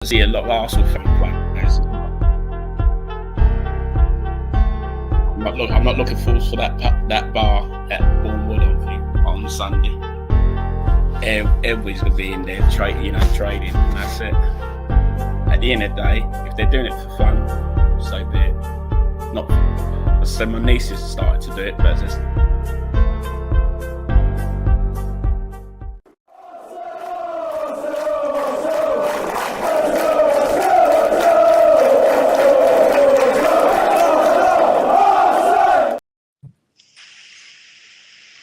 see a lot of Arsenal fan players. I'm not looking forward for that bar at Bournemouth on Sunday. Everybody's gonna be in there trading, and that's it. At the end of the day, if they're doing it for fun, so be it. Not, as I said, my niece has started to do it, but just.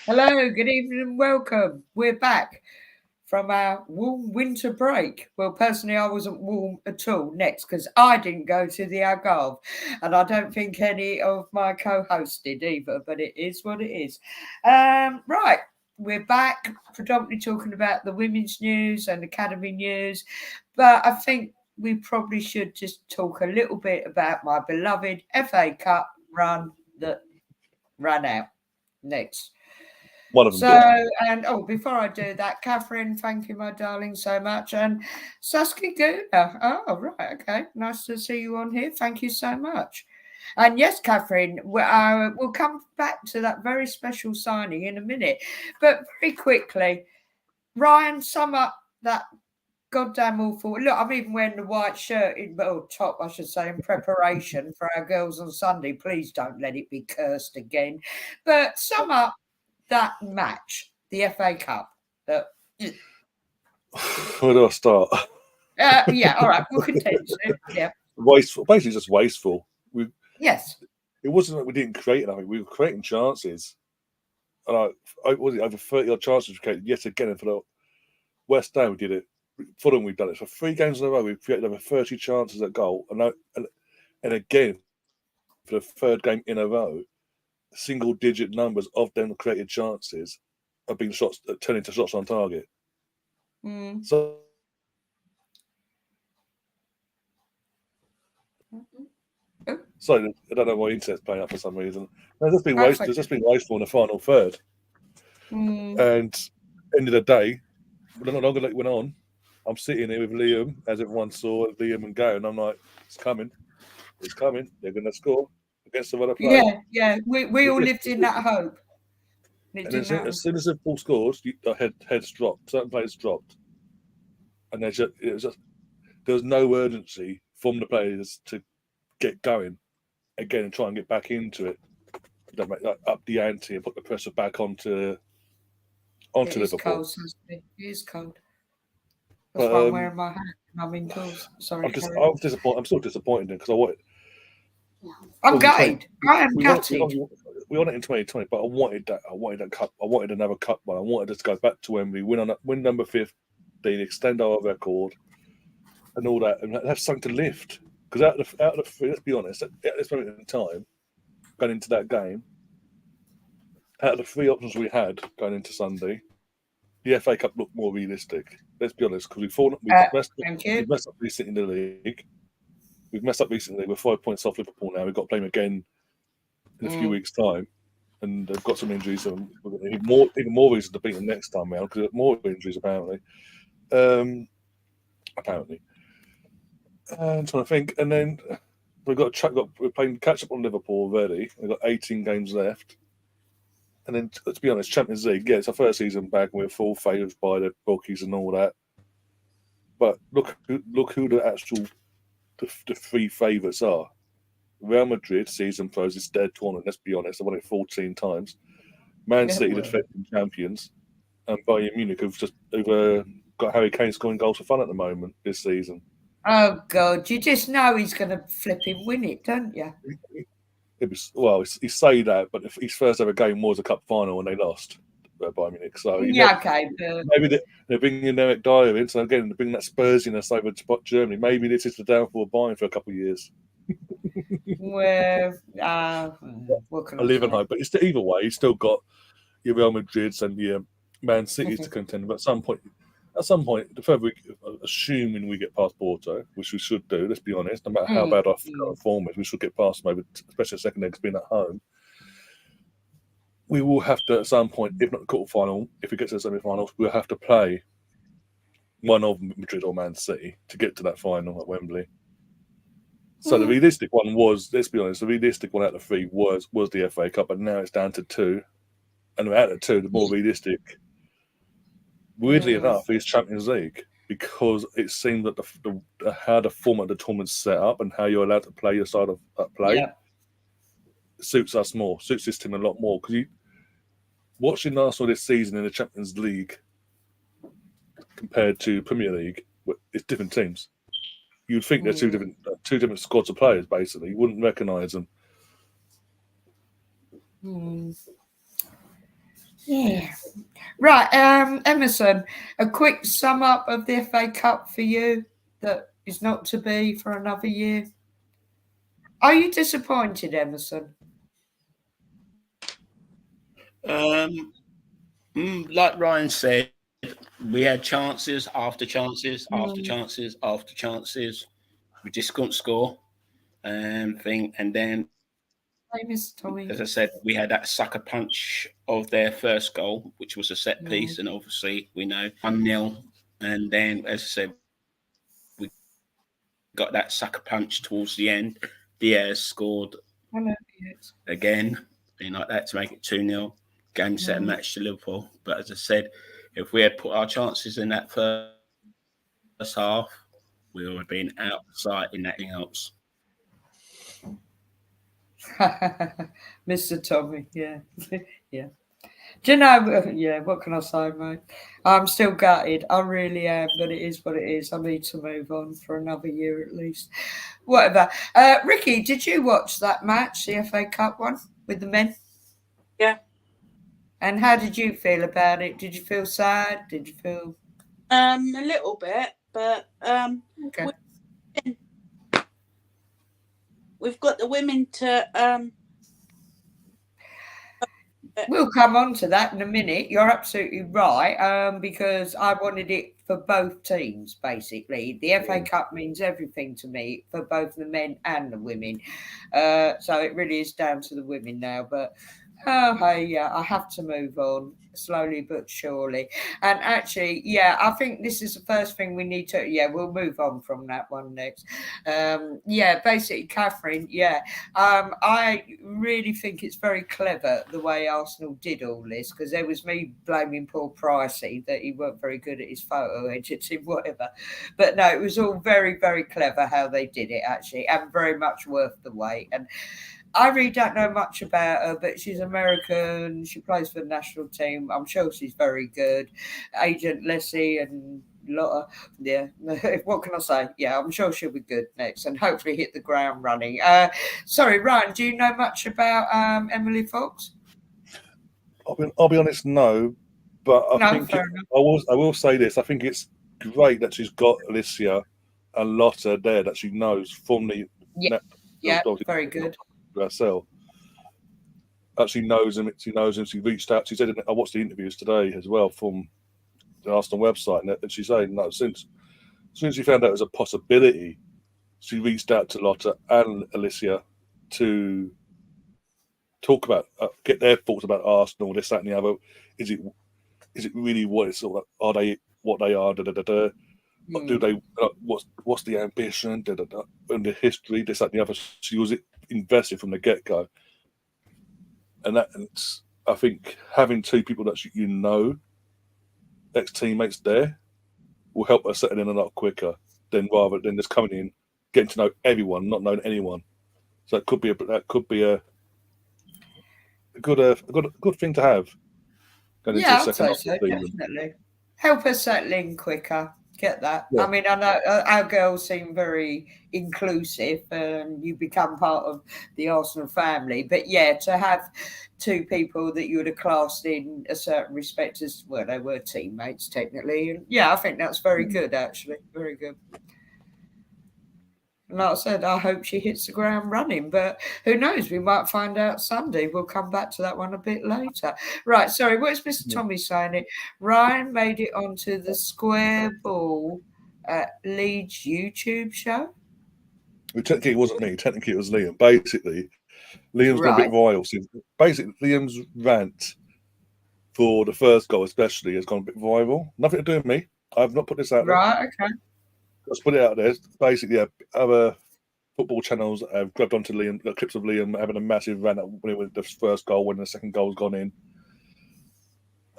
Hello, good evening and welcome. We're back from our warm winter break. Well, personally, I wasn't warm at all next because I didn't go to the Algarve, and I don't think any of my co-hosts did either, but it is what it is. Right, we're back predominantly talking about the women's news and academy news, but I think we probably should just talk a little bit about my beloved FA Cup run that ran out next. One of them. Before I do that, Catherine, thank you, my darling, so much. And Saskia Guna. Oh, right. Okay. Nice to see you on here. Thank you so much. And yes, Catherine, we'll come back to that very special signing in a minute. But very quickly, Ryan, sum up that goddamn awful. Look, I'm even wearing the white shirt top, I should say, in preparation for our girls on Sunday. Please don't let it be cursed again. But sum up that match, the FA Cup. Where do I start? Yeah, all right, we'll continue. Yeah, wasteful, basically just wasteful. Yes, it wasn't that we didn't create anything; we were creating chances. And was it over 30 odd chances we created yet again? And for the West Ham, we did it. Fulham, we've done it for 3 games in a row. We've created over 30 chances at goal, and again for the 3rd game in a row. Single-digit numbers of them created chances have been turned into shots on target. So, sorry, I don't know why internet's playing up for some reason. There's just been wasteful in the final third. And end of the day, the longer that went on, I'm sitting here with Liam, as everyone saw Liam and Gary, and I'm like, it's coming. They're going to score against the other player. Yeah. We all lived in that hope. And as soon as Liverpool scored, the heads dropped. Certain players dropped, and there was no urgency from the players to get going again and try and get back into it. They make up the ante and put the pressure back onto Liverpool. Cold, it is cold. That's why I'm wearing my hat. I'm indoors. Sorry, I'm disappointed. I'm still disappointed because I'm gutted. I am gutted. We won it in 2020, but I wanted that. I wanted that cup. I wanted another cup one. I wanted us to go back to Wembley, win number 15, extend our record, and all that, and have something to lift. Because out of the three, let's be honest, at this moment in time, going into that game, out of the 3 options we had going into Sunday, the FA Cup looked more realistic. Let's be honest, because we've messed up recently in the league. We've messed up recently. We're 5 points off Liverpool now. We've got to play them again in a few weeks' time, and they've got some injuries. So we're going to need even more reason to beat them next time round because more injuries apparently. I'm trying to think, and then we're playing catch up on Liverpool already. We've got 18 games left, and then let's be honest, Champions League. Yeah, it's our first season back, and we're full favourites by the bookies and all that. But look who the 3 favourites are. Real Madrid, season pros, it's dead tournament. Let's be honest, they won it 14 times. Man City, the defending champions, and Bayern Munich, who've got Harry Kane scoring goals for fun at the moment this season. Oh God, you just know he's going to flip and win it, don't you? He say that, but his first ever game was a cup final and they lost. Bayern Munich. So okay. Maybe they're bringing Eric Dyer in, so again, they're bringing that Spursiness over to Germany. Maybe this is the downfall of Bayern for a couple of years. Well, I live in hope, but it's either way. You've still got your Real Madrids and your Man Cities to contend. But at some point, the further assuming we get past Porto, which we should do. Let's be honest. No matter how bad our form is, we should get past them over, especially the second leg being at home. We will have to, at some point, if not the quarterfinal, if we get to the semi-finals, we'll have to play one of Madrid or Man City to get to that final at Wembley. So the realistic one was, let's be honest, the realistic one out of the three was the FA Cup, but now it's down to two. And out of two, the more realistic, weirdly enough, is Champions League, because it seemed that the how the format of the tournament's set up and how you're allowed to play your side of play suits us more, suits this team a lot more. Because watching Arsenal this season in the Champions League compared to Premier League, it's different teams. You'd think they're two different squads of players. Basically, you wouldn't recognise them. Yeah. Right, Emerson, a quick sum up of the FA Cup for you that is not to be for another year. Are you disappointed, Emerson? Like Ryan said, we had chances after chances after chances after chances. We just couldn't score. And then, Tommy. as I said, we had that sucker punch of their first goal, which was a set piece, and obviously we know 1-0. And then, as I said, we got that sucker punch towards the end. Diaz scored again, like that, to make it 2-0. Game, set, and match to Liverpool. But as I said, if we had put our chances in that first half, we would have been out of sight in anything else. Mr. Tommy, yeah. Yeah. Do you know, what can I say, mate? I'm still gutted. I really am, but it is what it is. I need to move on for another year at least. Whatever. Ricky, did you watch that match, the FA Cup one, with the men? Yeah. And how did you feel about it? Did you feel sad? Did you feel... A little bit, but okay. We've got the women to... We'll come on to that in a minute. You're absolutely right, because I wanted it for both teams, basically. The FA Cup means everything to me for both the men and the women. So it really is down to the women now. But, I have to move on slowly but surely. And actually, I think this is the first thing we need to... we'll move on from that one next. Basically, Catherine, I really think it's very clever the way Arsenal did all this, because there was me blaming Paul Pricey that he weren't very good at his photo editing, whatever. But no, it was all very, very clever how they did it, actually, and very much worth the wait. And I really don't know much about her, but she's American. She plays for the national team. I'm sure she's very good. Agent Leslie and Lotta. Yeah. What can I say? Yeah, I'm sure she'll be good next and hopefully hit the ground running. Sorry, Ryan, do you know much about Emily Fox? I'll be honest, no. But I will say this. I think it's great that she's got Alicia and Lotta there that she knows from the... very good. Herself actually knows him. She knows him. She reached out. She said, I watched the interviews today as well from the Arsenal website, and she said, no, since she found out it was a possibility, she reached out to Lotta and Alicia to talk about, get their thoughts about Arsenal, this, that, and the other. Is it really what it's all? Are they what they are? Do they? What's the ambition? And the history, this, that, and the other. She was invested from the get-go, and I think having two people that ex-teammates there, will help her settle in a lot quicker rather than just coming in, getting to know everyone, not knowing anyone. So it could be a good thing to have. I'd say so, definitely. Help her settle in quicker. Get that? Yeah. I mean, I know our girls seem very inclusive, and you become part of the Arsenal family. But to have two people that you would have classed in a certain respect as, well, they were teammates technically. And I think that's very good, actually. Very good. And like I said, I hope she hits the ground running, but who knows? We might find out Sunday. We'll come back to that one a bit later. Right, sorry, what's Mr. Tommy saying? Ryan made it onto the Square Ball Leeds YouTube show? Well, technically, it wasn't me. Technically, it was Liam. Basically, Liam's gone a bit viral. Basically, Liam's rant for the first goal especially has gone a bit viral. Nothing to do with me. I've not put this out there. Right, okay. Let's put it out there. Basically, other football channels have grabbed onto Liam, clips of Liam having a massive rant when it was the first goal, when the second goal's gone in.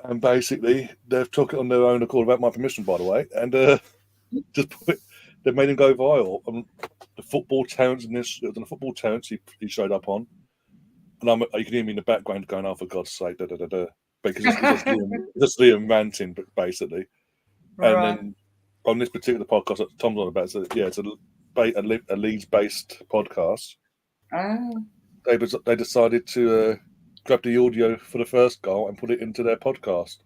And basically, they've took it on their own accord without my permission, by the way, and just they've made him go viral. The football terrence in this, the football terrence he showed up on, and you can hear me in the background going, "Oh, for God's sake, da da da da," because it's just Liam ranting, basically. Right. And then on this particular podcast that Tom's on about, it's a Leeds-based podcast. Oh. They decided to grab the audio for the first goal and put it into their podcast.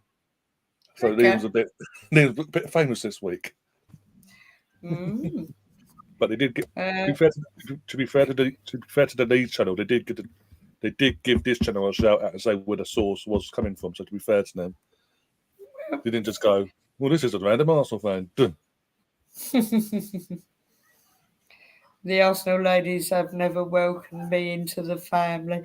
So Okay. Liam's a bit famous this week. Mm. But they did get, to be fair to the Leeds channel, they did give this channel a shout out and say where the source was coming from. So to be fair to them, they didn't just go, "Well, this is a random Arsenal fan." Dun. The Arsenal ladies have never welcomed me into the family.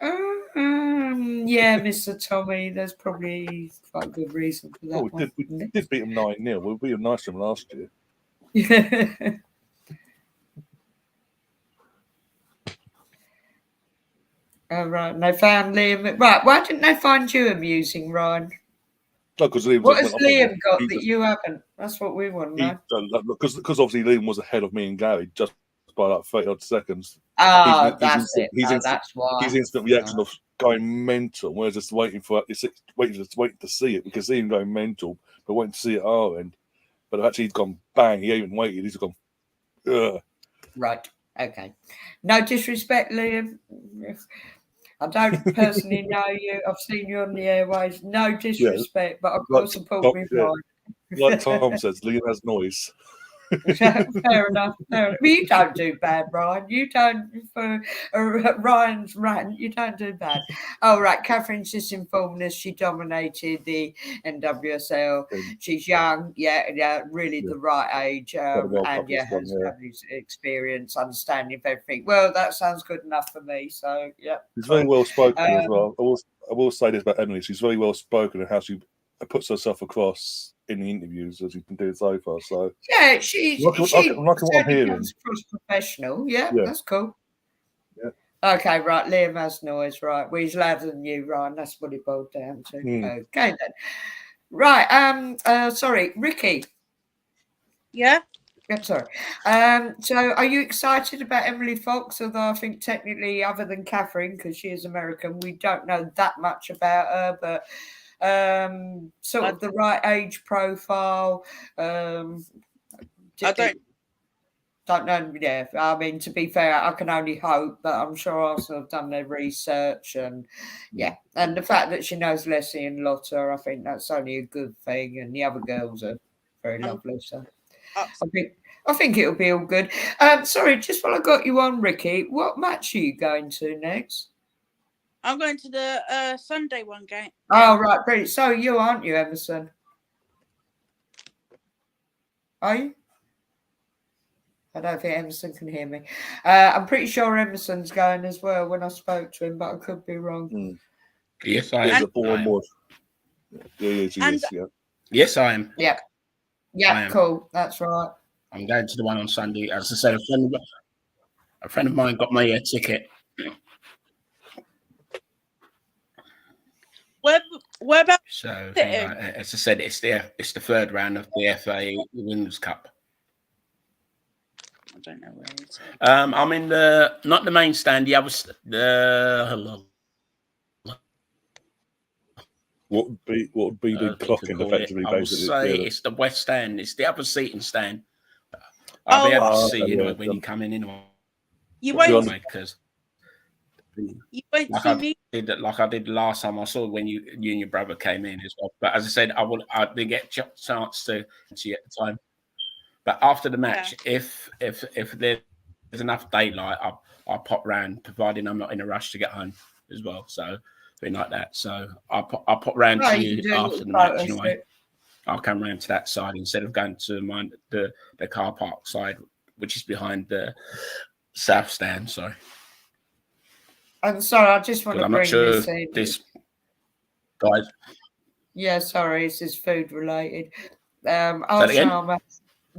Yeah, Mr. Tommy, there's probably quite a good reason for that. We did beat them 9-0. We beat them nice from last year. Yeah. Oh, right. And they found Liam. Right. Why didn't they find you amusing, Ryan? No, because What has Liam got that you haven't? That's what we want to know. Because obviously Liam was ahead of me and Gary just by like 30 odd seconds. Oh, that's it. That's why. His instant reaction of going mental, we're just waiting to see it, because see him going mental, but waiting to see it at our end. But actually, he's gone bang. He ain't even waited. He's gone. Ugh. Right. Okay. No disrespect, Liam. I don't personally know you. I've seen you on the airways. No disrespect, but I've got support me Ryan. Like Tom says, Liam has noise. Fair enough. But you don't do bad, Ryan. You don't, for Ryan's rant, you don't do bad. Oh, right. Catherine's just informed us she dominated the NWSL. She's young, really the right age, and has experience, understanding of everything. Well, that sounds good enough for me. So, yeah. She's very well spoken as well. I will say this about Emily. She's very well spoken and how she puts herself across in the interviews, as you can do so far. So yeah, she comes across professional. Yeah, that's cool. Yeah. Okay, right. Liam has noise. Right, well, he's louder than you, Ryan. That's what it boiled down to. Okay then. Right. Sorry, Ricky. Yeah. I'm sorry. So are you excited about Emily Fox? Although I think technically, other than Catherine, because she is American, we don't know that much about her, but sort of the right age profile. I don't know. Yeah, I mean, to be fair, I can only hope, but I'm sure Arsenal have done their research, and and the fact that she knows Leslie and Lotta, I think that's only a good thing, and the other girls are very lovely. So I think it'll be all good. Sorry, just while I got you on, Ricky, what match are you going to next? I'm going to the Sunday one game. Oh, right, brilliant. So you aren't you, Emerson? Are you? I don't think Emerson can hear me. I'm pretty sure Emerson's going as well when I spoke to him, but I could be wrong. Yes, I am. Yes, I am. Yeah, cool. That's right. I'm going to the one on Sunday. As I said, a friend of mine got me a ticket. Where about? So, as I said, it's the third round of the FA Women's Cup. I don't know where it's at. I'm in not the main stand. What would be the clocking effectively? I would say it's the west stand. It's the other seating stand. I'll be able to see you when you come in. You won't because. You won't see me like I did last time. I saw when you and your brother came in as well. But as I said, I didn't get a chance to see at the time. But after the match, if there's enough daylight, I'll pop round, providing I'm not in a rush to get home as well. So something like that. So I'll pop round to you after the match anyway. I'll come round to that side instead of going to the car park side, which is behind the south stand. Sorry. I'm sorry, I just want to bring this in. This guys. Yeah, sorry, this is food related. that again? Sharma.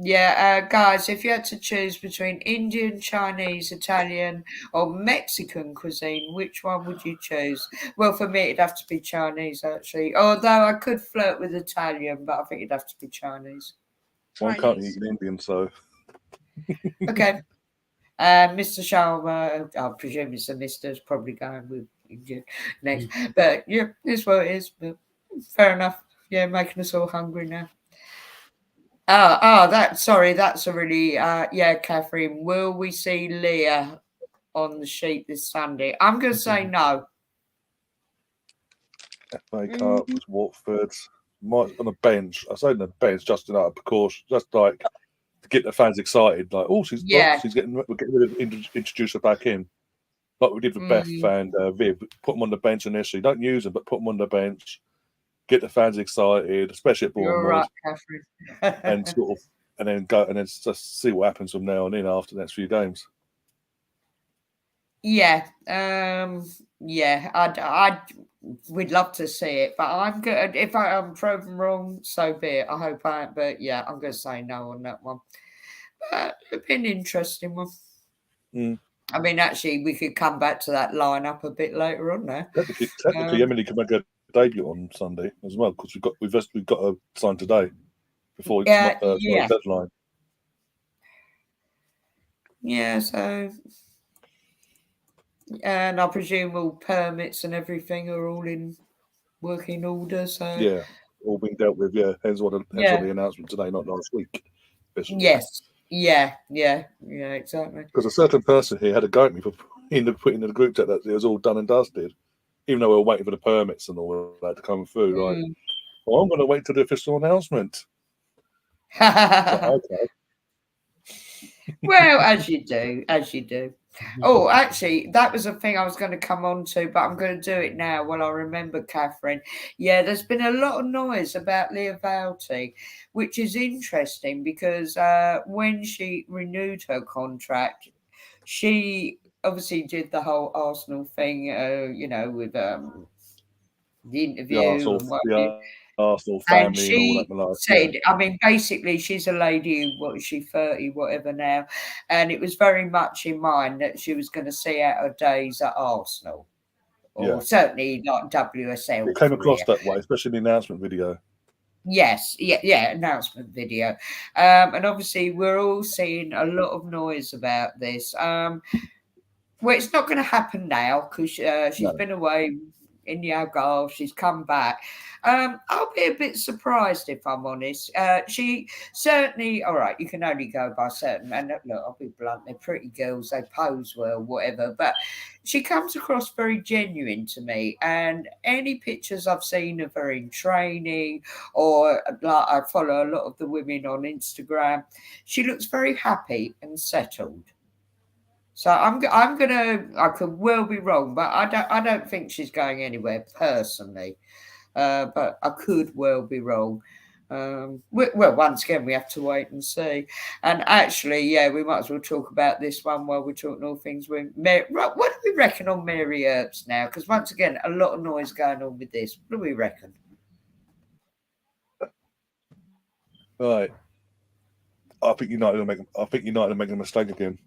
Yeah, guys, if you had to choose between Indian, Chinese, Italian, or Mexican cuisine, which one would you choose? Well, for me, it'd have to be Chinese, actually. Although I could flirt with Italian, but I think it'd have to be Chinese. Well, I'm currently Chinese. eating Indian, so Okay. Mr. Sharma, I presume it's a Mr. Is probably going with Indian next. But yeah, it's what it is. But fair enough. Yeah, making us all hungry now. That's a really yeah, Catherine. Will we see Leah on the sheet this Sunday? I'm going to say no. FA Cup was Watford. Might on the bench. I say on the bench just enough, of course, just like to get the fans excited. Like, oh, she's Yeah. we're getting rid of introduce her back in, like we did with Beth and Viv. Put them on the bench initially. Don't use them, but put them on the bench. Get the fans excited, especially at You're Bournemouth, right, Catherine. and sort of, and then go and then just see what happens from now on in after the next few games. Yeah, yeah, we'd love to see it, but I'm good. If I'm proven wrong, so be it. I hope I am, but yeah, I'm going to say no on that one. But it'd be an interesting one. I mean, actually, we could come back to that lineup a bit later on now. Technically, Emily can make a debut on Sunday as well because we've got a sign today before the deadline. Yeah, so. And I presume all permits and everything are all in working order. So yeah, all been dealt with. Yeah, hence what the announcement today, not last week. Officially. Yes, yeah, exactly. Because a certain person here had a go at me for putting in the group chat that it was all done and dusted, even though we were waiting for the permits and all of that to come through. Like, well, I'm going to wait till the official announcement. Okay. Well, as you do. Oh, actually, that was a thing I was going to come on to, but I'm going to do it now while I remember, Catherine. Yeah, there's been a lot of noise about Leah Valti, which is interesting because when she renewed her contract, she obviously did the whole Arsenal thing, with the interview the Arsenal family and all that malarkey. Said, I mean, basically, she's a lady. What is she, 30, whatever now? And it was very much in mind that she was going to see out her days at Arsenal, or certainly not WSL. It came across that way, especially in the announcement video. Yes, announcement video, and obviously we're all seeing a lot of noise about this. Well, it's not going to happen now because she's been away in the Algarve. She's come back. I'll be a bit surprised if I'm honest. She certainly, all right, you can only go by certain, and look, I'll be blunt, they're pretty girls, they pose well, whatever, but she comes across very genuine to me, and any pictures I've seen of her in training, or like I follow a lot of the women on Instagram, she looks very happy and settled. So I could well be wrong, but I don't think she's going anywhere personally. But I could well be wrong. Well, once again, we have to wait and see. And actually, we might as well talk about this one while we're talking all things with Mary. What do we reckon on Mary Earps now? Because once again, a lot of noise going on with this. What do we reckon? Right. I think United are making a mistake again.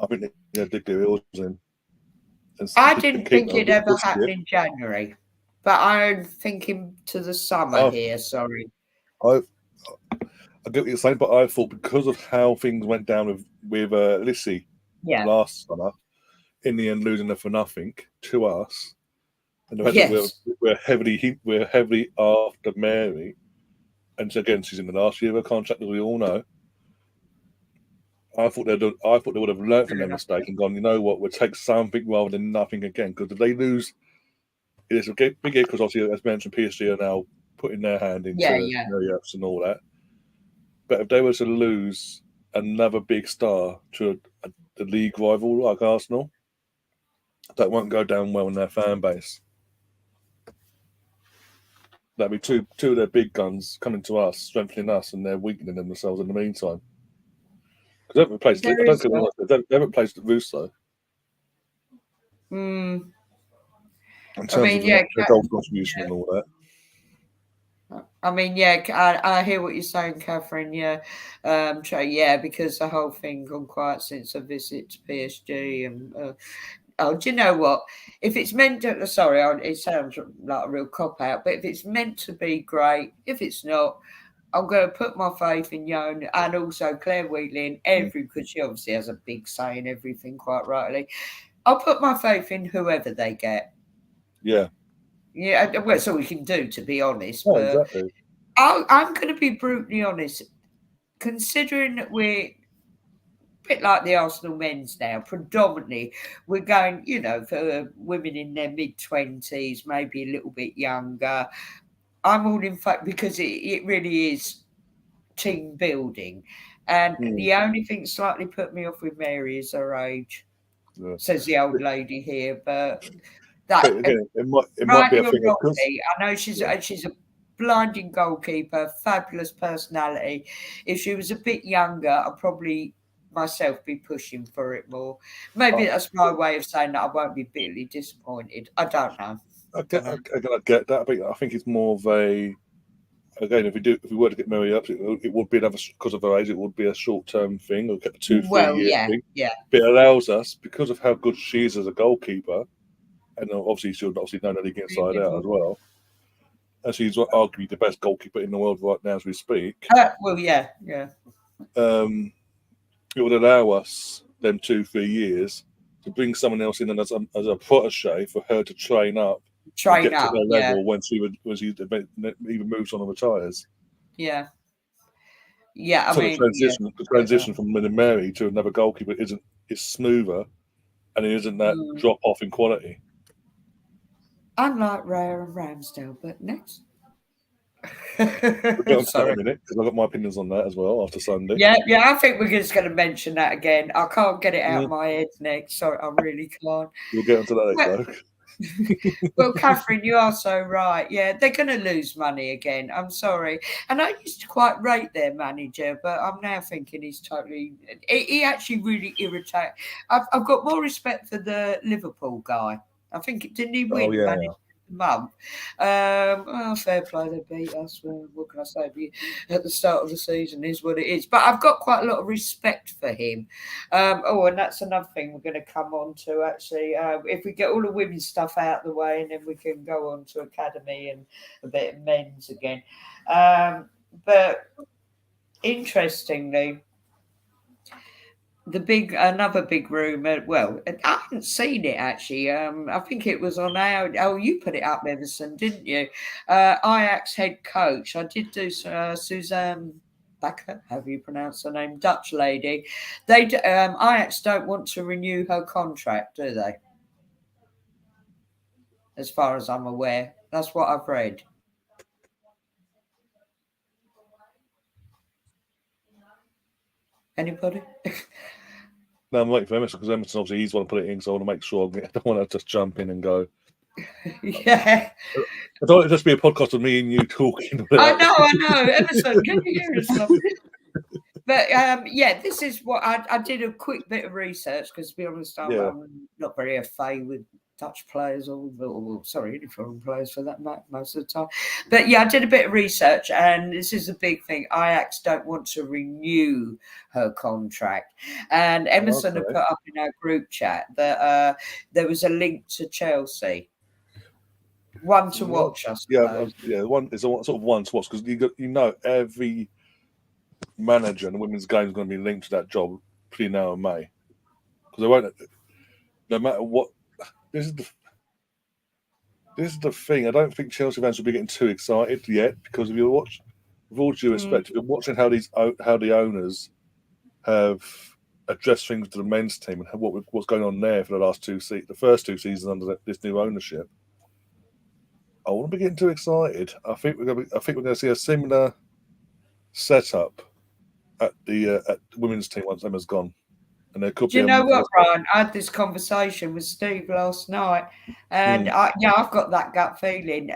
I think they dig their heels in. I didn't think it'd ever happen in January, but I'm thinking to the summer here. Sorry. I get what you're saying, but I thought because of how things went down with Lissy last summer, in the end losing her for nothing to us, and the fact that we're heavily after Mary, and so again she's in the last year of her contract, as we all know. I thought they would have learned from their mistake and gone, you know what, we'll take something rather than nothing again. Because if they lose, it's a big hit because obviously, as mentioned, PSG are now putting their hand into Marriott and all that. But if they were to lose another big star to a league rival like Arsenal, that won't go down well in their fan base. That'd be two of their big guns coming to us, strengthening us, and they're weakening themselves in the meantime. They haven't replaced Russo. In terms of their goal contribution and all that. I mean, yeah, I hear what you're saying, Catherine. Yeah, yeah, because the whole thing gone quiet since a visit to PSG, and oh, do you know what? If it's meant to, sorry, it sounds like a real cop out, but if it's meant to be great, if it's not, I'm going to put my faith in Yon and also Claire Wheatling, because she obviously has a big say in everything, quite rightly. I'll put my faith in whoever they get. Yeah. Yeah, well, that's all we can do, to be honest. Oh, But exactly. I'm going to be brutally honest. Considering that we're a bit like the Arsenal men's now, predominantly, we're going, for women in their mid-20s, maybe a little bit younger. I'm all in fact, because it really is team building. And the only thing slightly put me off with Mary is her age, says the old lady here. But that, again, it might be rightly a or thing wrongly, I know she's a blinding goalkeeper, fabulous personality. If she was a bit younger, I'd probably myself be pushing for it more. Maybe that's my way of saying that I won't be bitterly disappointed. I don't know. I get that. I think it's more of a, again, if we were to get Mary up, it would be another, because of her age, it would be a short-term thing, or a 2-3 year thing. Yeah. But it allows us, because of how good she is as a goalkeeper, and obviously she'll know the league inside out as well, and she's arguably the best goalkeeper in the world right now as we speak. Well, yeah. It would allow us them 2-3 years to bring someone else in as a protege for her to train up, get to their level when she even moves on and retires. Yeah. Yeah, So the transition from Mary to another goalkeeper is smoother, and it isn't that drop off in quality. Unlike Raya and Ramsdale, but next. We'll get on to that in a minute, because I've got my opinions on that as well after Sunday. Yeah, I think we're just going to mention that again. I can't get it out of my head next. Sorry, I really can't. We'll get onto that next, though. Well, Catherine, you are so right. Yeah, they're going to lose money again. I'm sorry. And I used to quite rate their manager, but I'm now thinking he's totally... He actually really irritates... I've got more respect for the Liverpool guy. I think, didn't he win manager of the month? Fair play, they beat us. Well, what can I say? At the start of the season is what it is. But I've got quite a lot of respect for him. And that's another thing we're going to come on to, actually. If we get all the women's stuff out of the way, and then we can go on to academy and a bit of men's again. But interestingly, another big rumour. Well, I haven't seen it actually. I think it was on our. Oh, you put it up, Everson, didn't you? Ajax head coach. I did do Suzanne Bakker. How do you pronounce her name? Dutch lady. Ajax don't want to renew her contract, do they? As far as I'm aware, that's what I've read. Anybody? No, I'm waiting for Emerson, because Emerson, obviously, he's want to put it in, so I want to make sure I don't want to just jump in and go. Yeah. I don't want it to just be a podcast of me and you talking. I know. Emerson, can you hear us? But this is what I did a quick bit of research, because to be honest, I'm not very au fait with Dutch players or any foreign players for that matter, most of the time. But I did a bit of research, and this is a big thing. Ajax don't want to renew her contract. And Emerson had put up in our group chat that there was a link to Chelsea. One to watch, I suppose. One is sort of one to watch, because every manager in the women's game is going to be linked to that job between now and May, because they won't. No matter what, this is the thing. I don't think Chelsea fans will be getting too excited yet, because if you watch, with all due respect, if you're watching how the owners have addressed things to the men's team and what's going on there for the first two seasons under this new ownership, I wouldn't be getting too excited. I think we're going to see a similar setup at the women's team once Emma's gone. And there could Do you know what, Brian? I had this conversation with Steve last night, and I've got that gut feeling.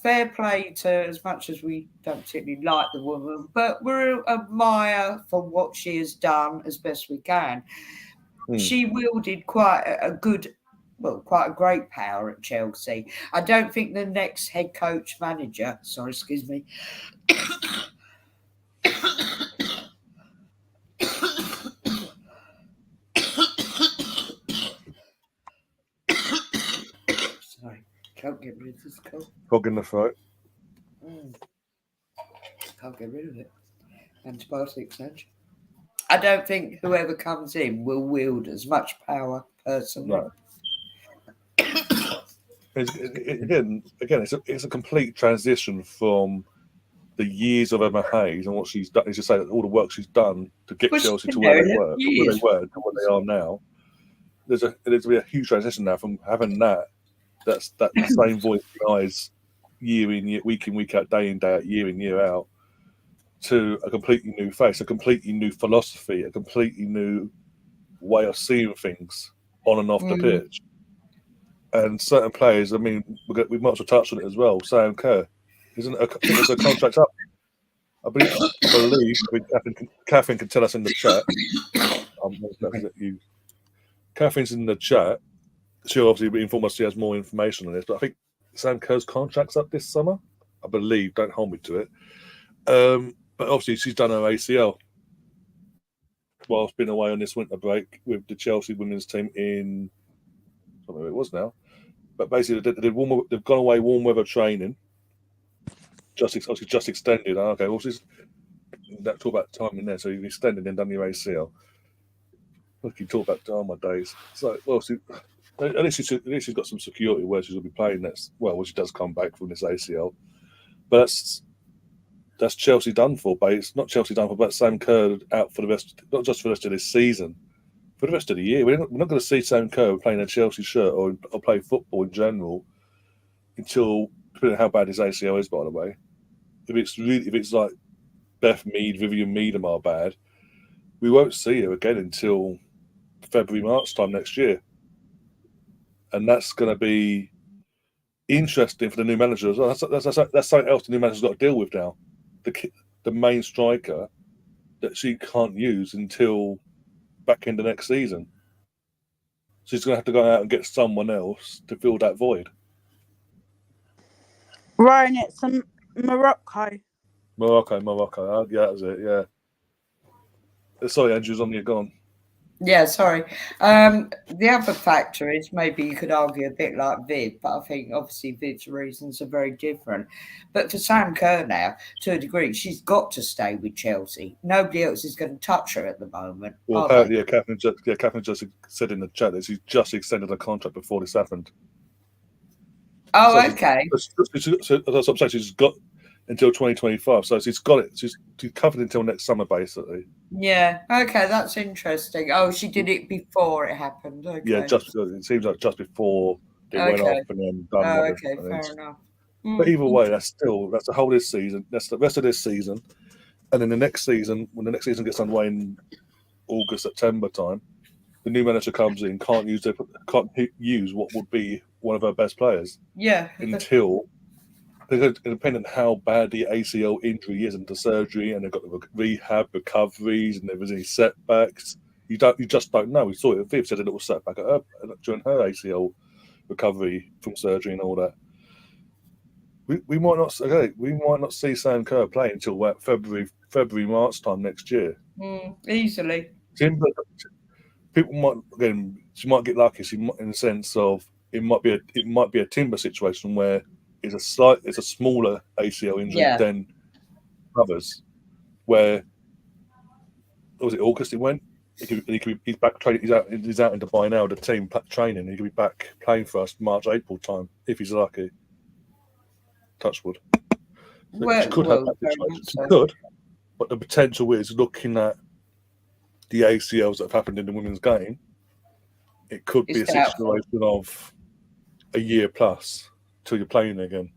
Fair play to, as much as we don't particularly like the woman, but we admire for what she has done as best we can. She wielded quite a good well, quite a great power at Chelsea. I don't think the next head coach manager, sorry, excuse me, sorry, can't get rid of this cold. Frog in the throat. Can't get rid of it. Antibiotics, don't you? I don't think whoever comes in will wield as much power personally. No. Again, it's a complete transition from the years of Emma Hayes and what she's done. As you say, all the work she's done to get Well, she's Chelsea been to where there they 11 were, years. to what they are now. There's to be a huge transition now from having that same voice in the eyes year in year, week in, week out, day in, day out, year in, year out, to a completely new face, a completely new philosophy, a completely new way of seeing things on and off the pitch. And certain players, I mean, we might as well touch on it as well. Sam Kerr, I think there's a contract up. I believe Catherine can tell us in the chat. Catherine's in the chat. She'll obviously inform us. She has more information on this, but I think Sam Kerr's contract's up this summer. I believe. Don't hold me to it. But obviously, she's done her ACL whilst being away on this winter break with the Chelsea women's team in. I don't know who it was now, but basically they've gone away warm weather training. Just extended. Okay, well, that talk about time in there. So you've extended and done your ACL. Look, you talk about my days. So, well, at least she's got some security where she'll be playing next. Well, when she does come back from this ACL, but that's Chelsea done for. But it's not Chelsea done for. But Sam Kerr out for the rest, not just for the rest of this season, for the rest of the year. We're not going to see Sam Kerr playing a Chelsea shirt or play football in general until, depending on how bad his ACL is, by the way. If it's like Beth Mead, Vivian Meadham are bad, we won't see her again until February, March time next year. And that's going to be interesting for the new manager as well. That's something else the new manager's got to deal with now. The main striker that she can't use until back into next season. So she's going to have to go out and get someone else to fill that void. Ryan, it's Morocco. Morocco. Yeah, that was it, yeah. Sorry, Andrew's on you, gone. Yeah, sorry. The other factor is maybe you could argue a bit like Viv, but I think obviously Viv's reasons are very different. But for Sam Kerr now, to a degree, she's got to stay with Chelsea. Nobody else is going to touch her at the moment. Well, apparently, Catherine just said in the chat that she's just extended her contract before this happened. Oh, so okay. So that's what I'm saying. She's got until 2025, so she's got it. She's covered until next summer, basically. Yeah. Okay, that's interesting. Oh, she did it before it happened. Okay. Yeah, it seems like just before they went off and then done. Oh, okay, fair enough. But either way, that's the whole this season. That's the rest of this season, and then the next season, when the next season gets underway in August, September time, the new manager comes in, can't use what would be one of her best players. Yeah. Until, depending on how bad the ACL injury is and the surgery, and they've got the rehab recoveries, and if there's any setbacks, you just don't know. We saw it. Viv said a little setback during her ACL recovery from surgery and all that. We might not see Sam Kerr play until February, March time next year. Easily. People she might get lucky. In the sense of it might be a Timber situation where it's a smaller ACL injury than others. Where was it August? He went. He's back training. He's out in Dubai now. The team training. He could be back playing for us March, April time if he's lucky. Touchwood. She could have that situation. She could, but the potential is looking at the ACLs that have happened in the women's game. It could be a situation of a year plus till you're playing again.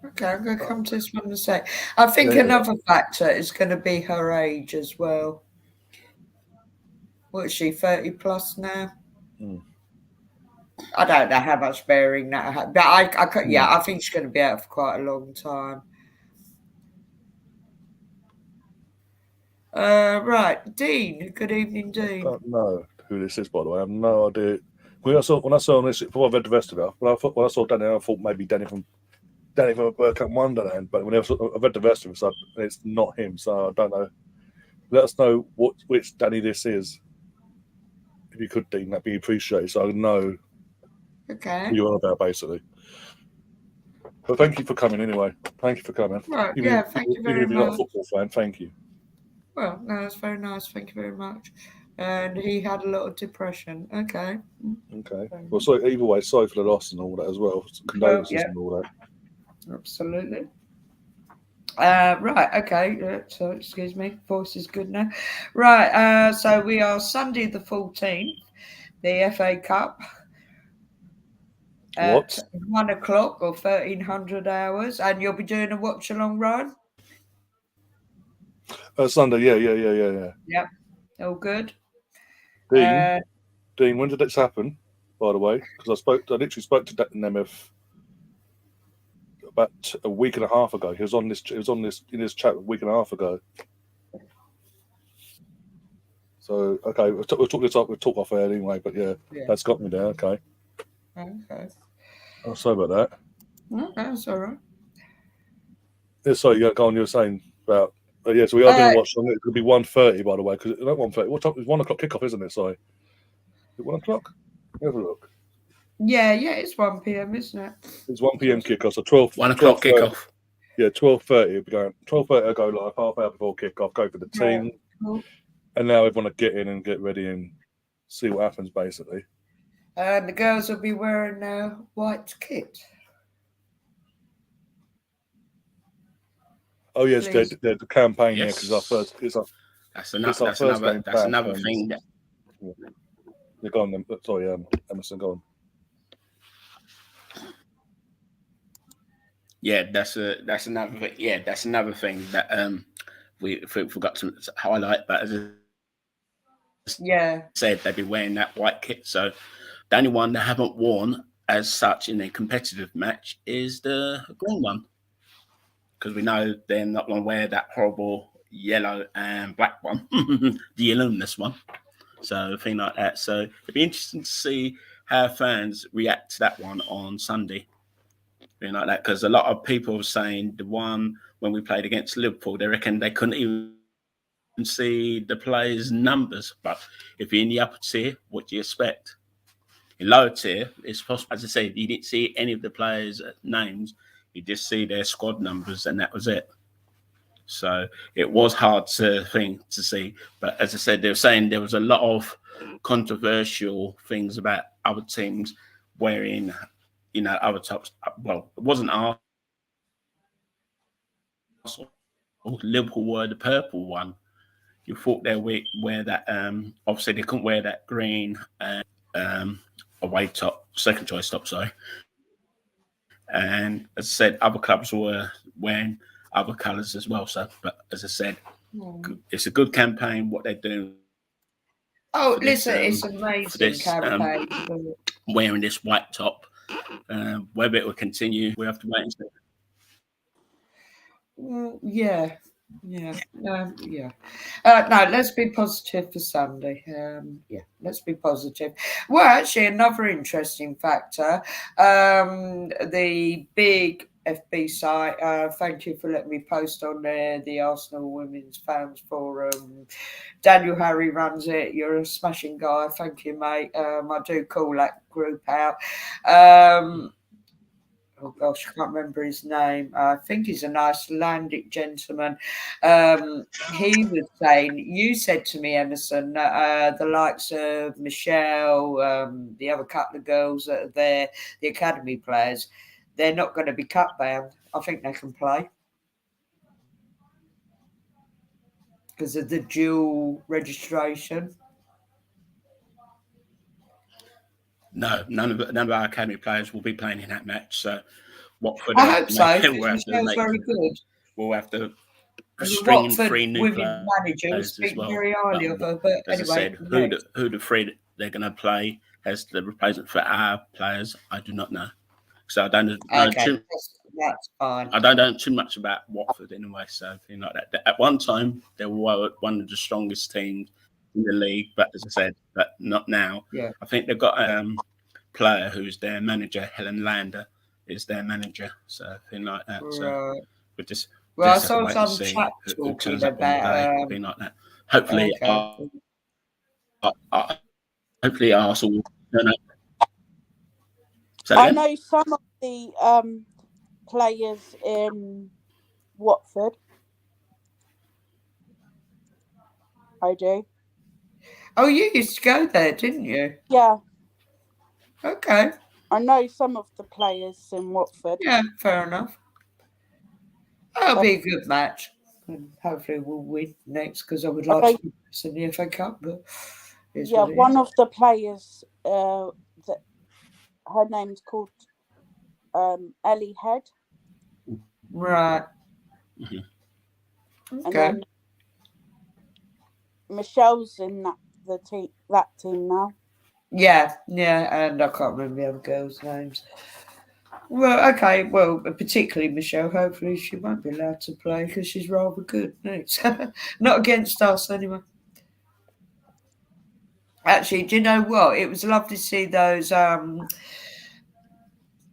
Okay, I'm going to come to this one in a sec. I think another factor is going to be her age as well. What is she, 30 plus now? I don't know how much bearing that had, but I think she's going to be out for quite a long time. Right, Dean. Good evening, I Dean. don't know who this is, by the way. I have no idea. When I saw this, before I read the rest of it, when I saw Danny, I thought maybe Danny from Wonderland. But when I read the rest of it, so it's not him. So I don't know. Let us know which Danny this is. If you could, Dean, that'd be appreciated. So I know Okay. who you're on about, basically. But thank you for coming anyway. Thank you for coming. Right, Even yeah, if- thank you even very if you're not a much. football fan, thank you. Well, no, that's very nice. Thank you very much. And he had a lot of depression. Okay. Okay. Fair Well, so either way, sorry for the loss and all that as well. Condolences yeah. and all that. Absolutely. Right, okay. So, excuse me, voice is good now. Right, so we are Sunday the 14th, the FA Cup at What? 1 o'clock or 1300 hours, and you'll be doing a watch along, Ryan? Sunday. Yeah. Yep, all good. Dean, when did this happen? By the way, because I literally spoke to Nemeth about a week and a half ago. He was on this in this chat a week and a half ago. So okay, we'll talk this up. We'll talk off air anyway. But yeah, that's got me there. Okay. Okay. Oh, sorry about that. No, that's all right. Yeah, sorry, you go on. You were saying about yeah. So we are doing a watch. It could be 1:30, by the way, because not 1:30. What time? It's 1 o'clock kickoff, isn't it? Sorry. Is it 1 o'clock? Have a look. Yeah, it's 1 p.m., isn't it? It's 1 p.m. kickoff. So 12. 1 o'clock kickoff. Yeah, 12:30. We'll be going. 12:30. I'll go live half hour before kickoff. Go for the team, Cool. and now everyone to get in and get ready and see what happens, basically. And the girls will be wearing white kit. Oh yes, the campaign here Yes. because our first. That's another thing. You're gone. Sorry, Emerson, go on. Yeah, that's another. Yeah, that's another thing that we forgot to highlight. But as I said, they'd be wearing that white kit. So the only one they haven't worn as such in a competitive match is the green one, because we know they're not going to wear that horrible yellow and black one, the alumnus one. So a thing like that. So it'd be interesting to see how fans react to that one on Sunday. Like that, because a lot of people were saying the one when we played against Liverpool, they reckon they couldn't even see the players' numbers. But if you're in the upper tier, what do you expect? In lower tier, it's possible. As I said, you didn't see any of the players' names; you just see their squad numbers, and that was it. So it was hard to see. But as I said, they were saying there was a lot of controversial things about other teams wearing, other tops. Well, it wasn't Arsenal. Liverpool wore the purple one. You thought they would wear that. Obviously, they couldn't wear that green away top, second choice top. Sorry. And as I said, other clubs were wearing other colours as well. So, but as I said, it's a good campaign. What they're doing. Oh, listen, it's amazing campaign. Wearing this white top. Whether it will continue, we have to wait and see. Yeah. No, let's be positive for Sunday. Let's be positive. Well, actually, another interesting factor, the big FB site, thank you for letting me post on there, the Arsenal Women's Fans Forum. Daniel Harry runs it. You're a smashing guy. Thank you, mate. I do call that group out. Oh gosh, I can't remember his name. I think he's an Icelandic gentleman. He was saying, you said to me, Emerson, the likes of Michelle, the other couple of girls that are there, the academy players, they're not going to be cut bound. I think they can play because of the dual registration. No, none of our academy players will be playing in that match. So, Watford. I hope so. Michelle's very good. We'll have to bring in 3 new women managers speak very highly of her. But as anyway, I said, who the 3 they're going to play as the replacement for our players, I do not know. So I don't know. Okay. That's fine. I don't know too much about Watford anyway, so thing like that. At one time, they were one of the strongest teams in the league, but as I said, but not now. Yeah. I think they've got a player who's their manager, Helen Lander, is their manager, so thing like that. So Right. we just Well, I have to saw wait and some see chat who talking turns up on the day, about. thing like that. Hopefully, Okay. hopefully Arsenal will turn up. Say I again? know some of the players in Watford. I do. Oh, you used to go there, didn't you? Yeah, Okay. I know some of the players in Watford. Yeah, fair enough. That'll be a good match. And hopefully we'll win next because I would like to be in the FA Cup, but it's Yeah, what it one is. of the players, that her name's called Ellie Head, Right. Mhm. and Okay. then Michelle's in that team now. Yeah, and I can't remember the other girls' names. Well, okay, well, particularly Michelle. Hopefully, she won't be allowed to play because she's rather good. Next, not against us anyway. Actually, do you know what? It was lovely to see those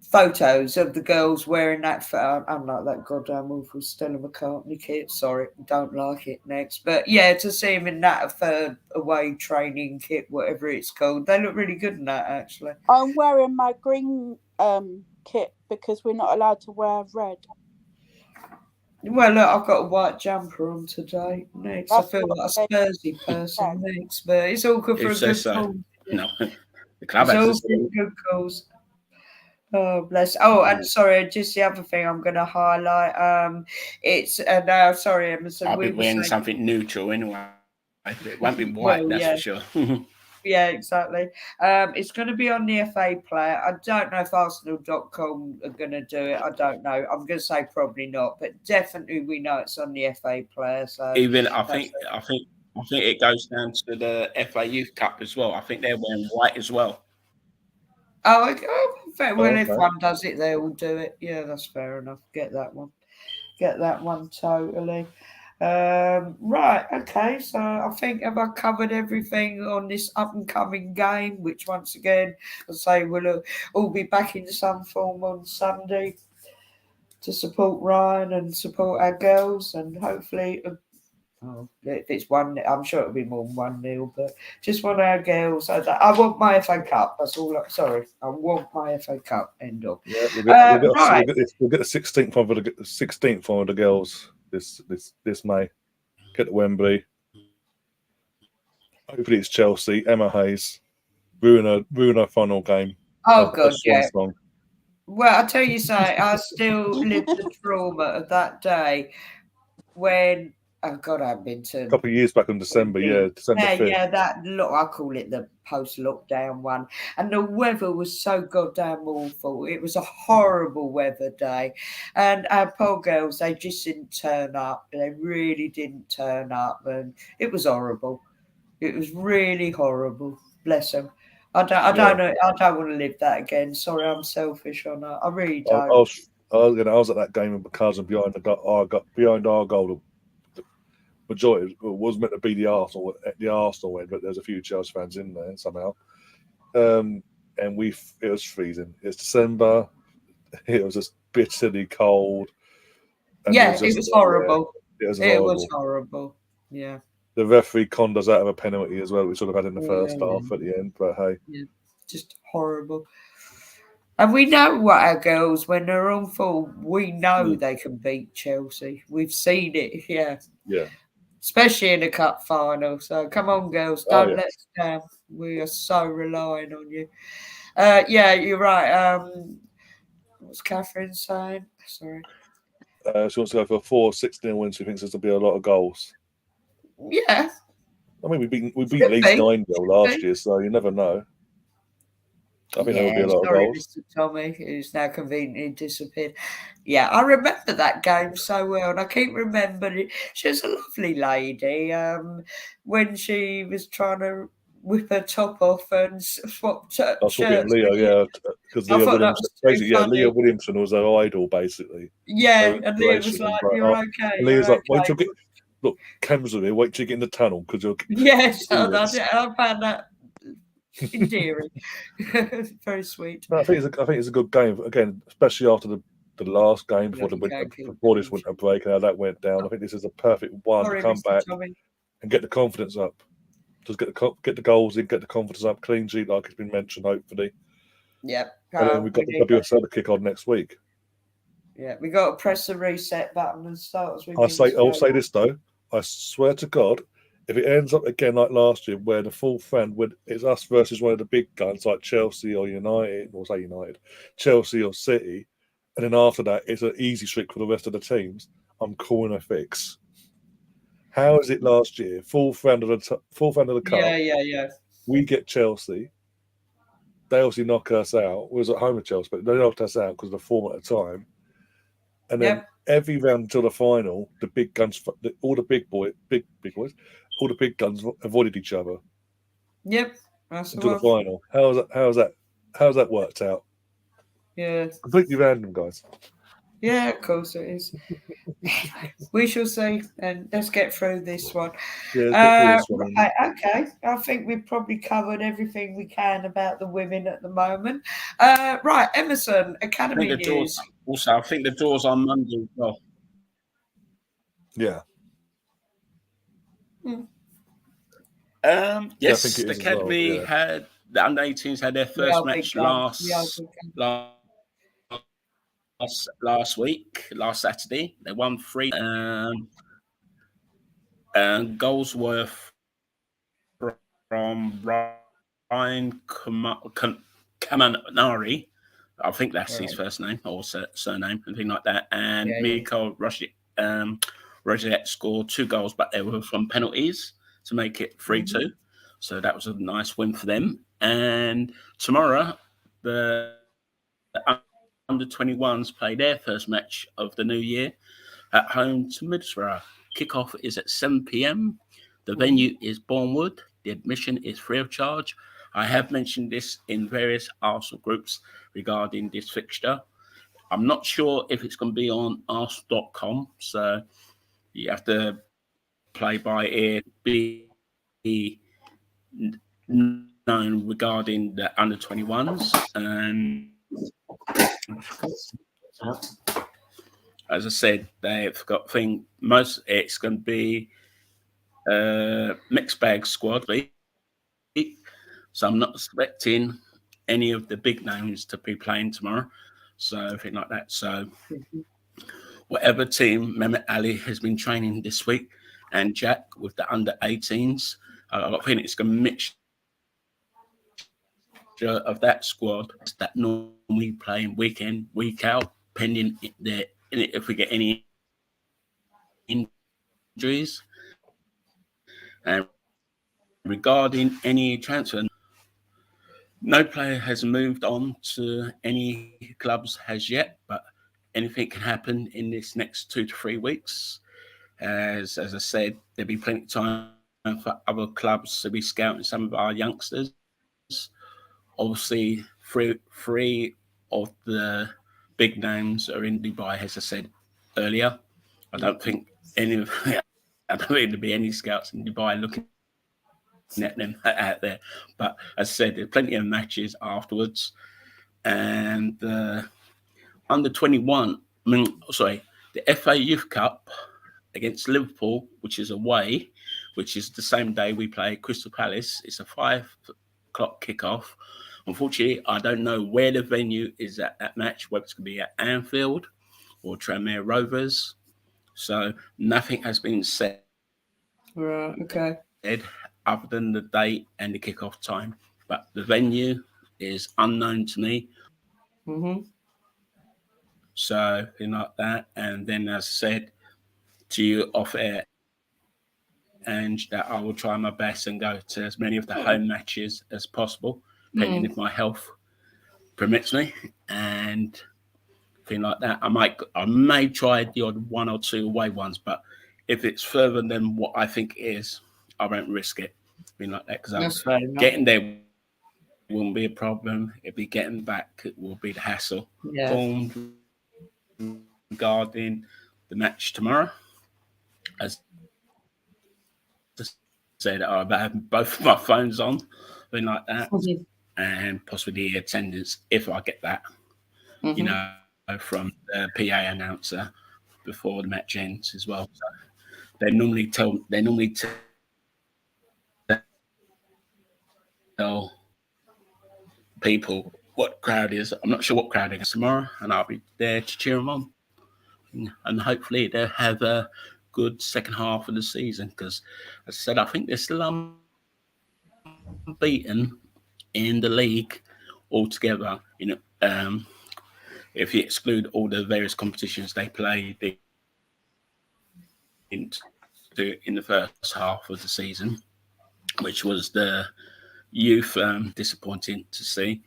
photos of the girls wearing that. Unlike that goddamn awful Stella McCartney kit. Sorry, don't like it. Next, but yeah, to see them in that third away training kit, whatever it's called, they look really good in that. Actually, I'm wearing my green kit because we're not allowed to wear red. well, look, I've got a white jumper on today. Next, I That's feel what like a they Spursy person. Next, but it's all good Who for a says good so? cause. No, the club It's has all to for say. a good cause. Oh, bless. Oh, and sorry, just the other thing I'm going to highlight. It's no, sorry, Emerson. I'll We be were wearing saying, something neutral anyway. It won't be white, well, that's yeah, for sure. yeah, exactly. It's going to be on the FA player. I don't know if Arsenal.com are going to do it. I don't know. I'm going to say probably not, but definitely we know it's on the FA player. So Even I that's think it. I think I think it goes down to the FA Youth Cup as well. I think they're wearing white as well. Oh, okay. Well, if Okay. one does it, they will do it. Yeah, that's fair enough. Get that one. Get that one totally. Right, okay. So I think have I covered everything on this up and coming game, which once again I say we'll all be back in some form on Sunday to support Ryan and support our girls, and hopefully. If it's one, I'm sure it'll be more than 1-0, but just want our girls. I want my FA Cup. That's all. Sorry, I want my FA Cup. End of. Yeah, we'll Right. get the 16th one for the 16th one of the girls this May. Get to Wembley. Hopefully it's Chelsea. Emma Hayes ruin her final game. Oh Her God, swan yeah. song. Well, I tell you something, I still live the trauma of that day when, oh God, I've been A to couple of years back in December, December 5th. yeah, that look, I call it the post-lockdown one. And the weather was so goddamn awful. It was a horrible weather day. And our poor girls, they just didn't turn up. They really didn't turn up. And it was horrible. It was really horrible. Bless them. I don't know. I don't want to live that again. Sorry, I'm selfish on that. I really I don't. was at that game with my cousin behind behind our goal. The majority was meant to be the Arsenal end, but there's a few Chelsea fans in there somehow. And it was freezing. It's December. It was just bitterly cold. And Yeah, it was horrible. It was It horrible. was horrible. Yeah. The referee conned us out of a penalty as well, we sort of had in the first Yeah. half at the end. But hey, Just horrible. And we know what our girls, when they're on full, we know they can beat Chelsea. We've seen it, yeah. Especially in the cup final. So come on, girls, don't let us down. We are so relying on you. Yeah, you're right. What's Catherine saying? Sorry. She wants to go for a 4-6-0 win. She thinks there's going to be a lot of goals. Yeah. I mean, we beat Leeds 9-0 last year, so you never know. I think there will be a lot of goals. Mr. Tommy, who's now conveniently disappeared. Yeah, I remember that game so well, and I keep remembering it. She was a lovely lady. When she was trying to whip her top off and swap I was talking shirts. Leah, yeah, because I Leah thought that Williamson, was so basically, yeah, funny. Leah Williamson was her idol, basically. Yeah, Her and Leah was inspiration, like, and "You're okay." and Leah's You're like, wait okay. till you get, look, cameras are here, wait till you get in the tunnel, because you'll Yes, I Brilliant. found that endearing. Very sweet. No, I think it's a good game again, especially after the last game before Bloody the game, before this winter break and how that went down. I think this is a perfect one Sorry, to come Mr. back Tommy. and get the confidence up. Just get the goals in, get the confidence up, clean sheet like it's been mentioned, hopefully. Yep. And then we've got the WSL to kick on next week. Yeah, we got to press the reset button and start as we I'll say this though. I swear to God, if it ends up again like last year, where the full friend it's us versus one of the big guns like Chelsea or United, or say United, Chelsea or City, and then after that it's an easy streak for the rest of the teams, I'm calling a fix. How is it last year? Fourth round of the cup. Yeah. We get Chelsea. They obviously knock us out. We was at home with Chelsea, but they knocked us out because of the form at the time. And then every round until the final, the big guns, all the big boys, all the big guns avoided each other. Yep. That's until the final. How's that worked out? Yeah. Completely random, guys. Yeah, of course it is. We shall see, and let's get through this one. Yeah, this one. Right, okay. I think we've probably covered everything we can about the women at the moment. Right, Emerson, Academy news. Also, I think the doors on Monday as well. Yeah. Yes, I think it the is Academy had the under-18s had their first match last week, last Saturday. They won 3. And goals were from Ryan Kamanari. I think that's his first name or surname, anything like that. And Miko Rosette scored 2 goals, but they were from penalties to make it 3-2. So that was a nice win for them. And tomorrow, the under-21s play their first match of the new year at home to Middlesbrough. Kickoff is at 7 p.m. The venue is Bournemouth. The admission is free of charge. I have mentioned this in various Arsenal groups regarding this fixture. I'm not sure if it's going to be on Arsenal.com, so you have to play by ear, be known regarding the under-21s. And as I said, they've got it's going to be a mixed bag squad. So I'm not expecting any of the big names to be playing tomorrow. So anything like that. So whatever team Mehmet Ali has been training this week and Jack with the under-18s, I think it's going to mix of that squad that normally playing week in, week out, pending if we get any injuries. And regarding any transfer, no player has moved on to any clubs as yet, but anything can happen in this next 2 to 3 weeks. As I said, there'll be plenty of time for other clubs to be scouting some of our youngsters. Obviously, three of the big names are in Dubai, as I said earlier. I don't think there'll be any scouts in Dubai looking at them out there. But as I said, there's plenty of matches afterwards. And under-21, the FA Youth Cup against Liverpool, which is away, which is the same day we play Crystal Palace. It's a 5 o'clock kickoff. Unfortunately, I don't know where the venue is at that match, whether it's going to be at Anfield or Tranmere Rovers. So nothing has been said. Right, okay. other than the date and the kickoff time. But the venue is unknown to me. Mm-hmm. So, thing like that. And then, as I said to you off air, and that I will try my best and go to as many of the home matches as possible, depending if my health permits me. And thing like that. I may try the odd 1 or 2 away ones, but if it's further than what I think it is, I won't risk it. Being like that, because That's fair enough. getting there won't be a problem. It'll be getting back will be the hassle. Yeah. Informed regarding the match tomorrow. As I said, I have both of my phones on, thing like that, and possibly the attendance if I get that, you know, from the PA announcer before the match ends as well. So they normally tell people what crowd is. I'm not sure what crowd it is tomorrow, and I'll be there to cheer them on. And hopefully they'll have a good second half of the season, because, as I said, I think they're still unbeaten in the league altogether. You know, if you exclude all the various competitions they played in the first half of the season, which was the youth, disappointing to see.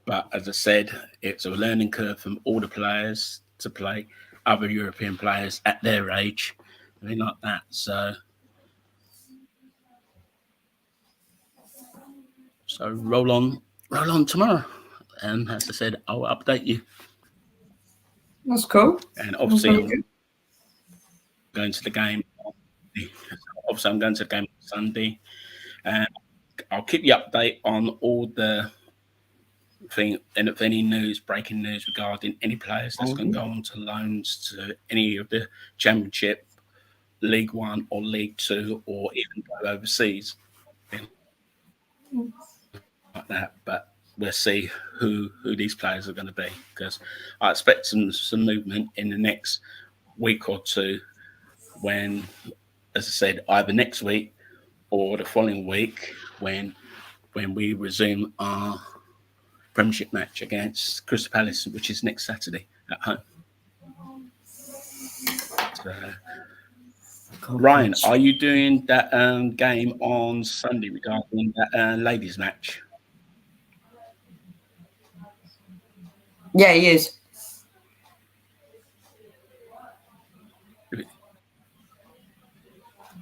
But as I said, it's a learning curve from all the players to play other European players at their age, anything like that. So roll on tomorrow. And as I said, I'll update you. That's cool. And obviously, I'm going to the game. Obviously, I'm going to the game on Sunday, and I'll keep you update on all the thing, and if any breaking news regarding any players that's going to go on to loans to any of the Championship, League One or League Two, or even go overseas, like that. But we'll see who these players are going to be, because I expect some movement in the next week or two, when, as I said, either next week or the following week, when we resume our Premiership match against Crystal Palace, which is next Saturday at home. So, Ryan, are you doing that game on Sunday regarding that ladies' match? Yeah, he is.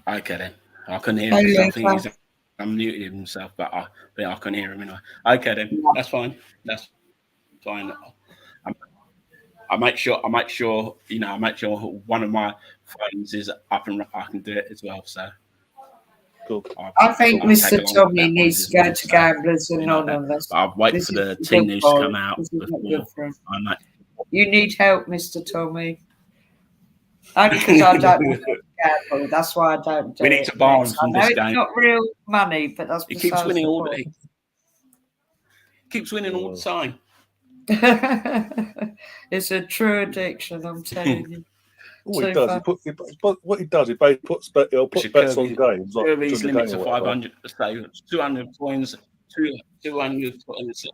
Okay, then. I couldn't hear him. I think he's unmuted himself, but I couldn't hear him anyway. Okay, then. That's fine. That's fine. I make sure one of my phones is up and I can do it as well. So cool. I think Mr. Tommy needs to go to Gamblers Anonymous. I'll wait for the team news to come out before I make. You need help, Mr. Tommy. Only because I don't want to gamble. That's why I don't do it. We need to borrow him from this game. It's not real money, but that's he keeps winning all the time. It's a true addiction, I'm telling you. What he does, he puts bets on games. Like his limit to 500, so 200 points, 200 points.